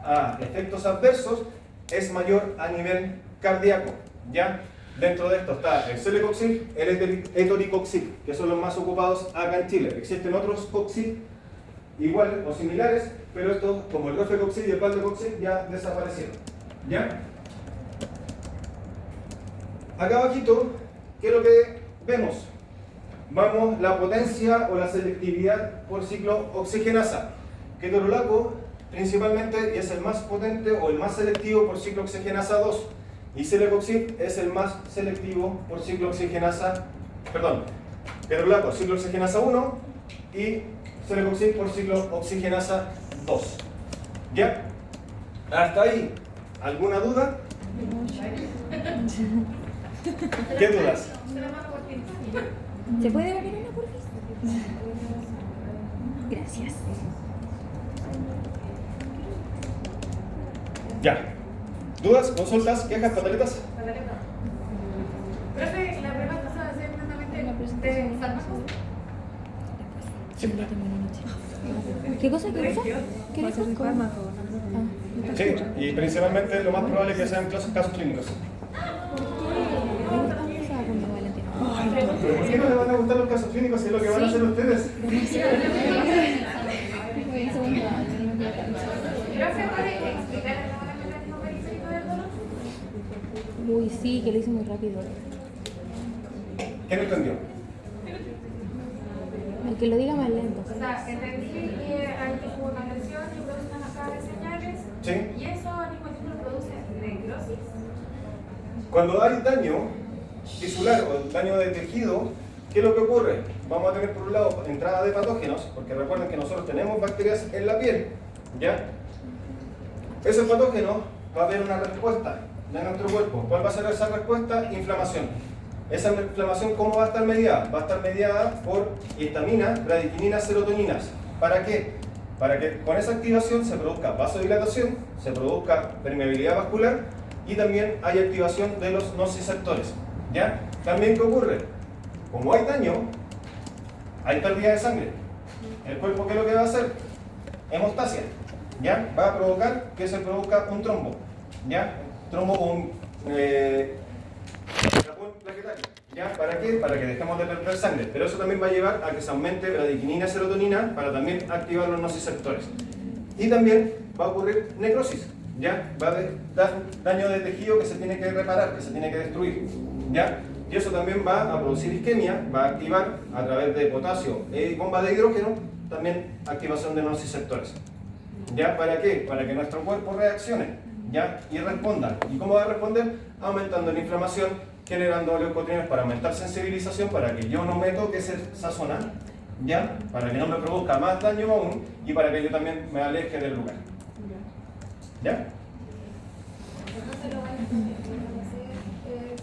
a efectos adversos es mayor a nivel cardíaco, ¿ya? Dentro de esto está el Celecoxib, el Etoricoxib, que son los más ocupados acá en Chile. Existen otros Coxib iguales o similares, pero estos, como el Rofecoxib y el Valdecoxib, ya desaparecieron, ¿ya? Acá abajito, ¿qué es lo que vemos? Vamos la potencia o la selectividad por ciclooxigenasa. Ketorolaco principalmente es el más potente o el más selectivo por ciclooxigenasa 2. Y Celecoxib es el más selectivo por ciclooxigenasa, ketorolaco ciclooxigenasa 1 y Celecoxib por ciclooxigenasa 2. ¿Ya? ¿Hasta ahí? ¿Alguna duda? ¿Qué dudas? ¿Se puede beber una por favor? Gracias. Ya. ¿Dudas, consultas, quejas, pataletas? Profe, la prueba pasada va a ser netamente de fármacos. Siempre tomo en la noche. ¿Qué cosa? ¿Qué cosa? ¿Qué Puede ser un dijo? fármaco. Ah, Sí, y principalmente lo más probable es que sean casos clínicos. me gusta con mi Valentina. ¿Pero por qué no le van a gustar los casos clínicos si es lo que van a hacer ustedes? Voy en segundo año, no me queda tanto. Profe, ¿puede explicar ahora el mecanismo periférico del dolor? Uy, sí, que lo hice muy rápido. ¿Quién entendió? El que lo diga más lento. O sea, entendí que hay como una lesión y produce una cascada de señales. Sí. Y eso al mismo tiempo produce necrosis. Cuando hay daño tisular o daño de tejido, ¿qué es lo que ocurre? Vamos a tener por un lado entrada de patógenos, porque recuerden que nosotros tenemos bacterias en la piel, ¿ya? Ese patógeno va a haber una respuesta de nuestro cuerpo. ¿Cuál va a ser esa respuesta? Inflamación. Esa inflamación, ¿cómo va a estar mediada? Va a estar mediada por histamina, bradicininas, serotoninas. ¿Para qué? Para que con esa activación se produzca vasodilatación, se produzca permeabilidad vascular y también hay activación de los nociceptores. ¿Ya? También, ¿qué ocurre? Como hay daño, hay pérdida de sangre. ¿El cuerpo qué es lo que va a hacer? Hemostasia. ¿Ya? Va a provocar que se produzca un trombo. ¿Ya? Trombo con plaquetario. ¿Ya? ¿Para qué? Para que dejemos de perder sangre. Pero eso también va a llevar a que se aumente bradiquinina y serotonina para también activar los nociceptores. Y también va a ocurrir necrosis. ¿Ya? Va a haber daño de tejido que se tiene que reparar, que se tiene que destruir. ¿Ya? Y eso también va a producir isquemia, va a activar a través de potasio y bomba de hidrógeno, también activación de nociceptores. ¿Ya? ¿Para qué? Para que nuestro cuerpo reaccione, ¿ya? Y responda. ¿Y cómo va a responder? Aumentando la inflamación, generando leucotrienes para aumentar sensibilización, para que yo no me toque esa zona, ¿ya? Para que no me produzca más daño aún y para que yo también me aleje del lugar. ¿Ya? Entonces lo van a hacer es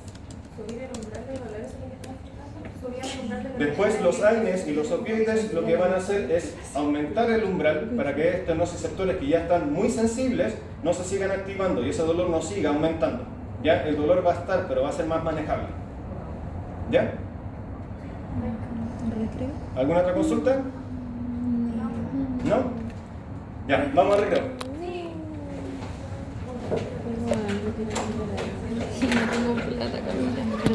subir el umbral de dolor, ¿eso es lo que estamos explicando? Subir el umbral de dolor. Después los AINES y los opioides lo que van a hacer es aumentar el umbral para que estos nociceptores que ya están muy sensibles no se sigan activando y ese dolor no siga aumentando. ¿Ya? El dolor va a estar, pero va a ser más manejable. ¿Ya? ¿Recreo? ¿Alguna otra consulta? ¿No? Ya, vamos al recreo. Sí, no tengo plata, Camila.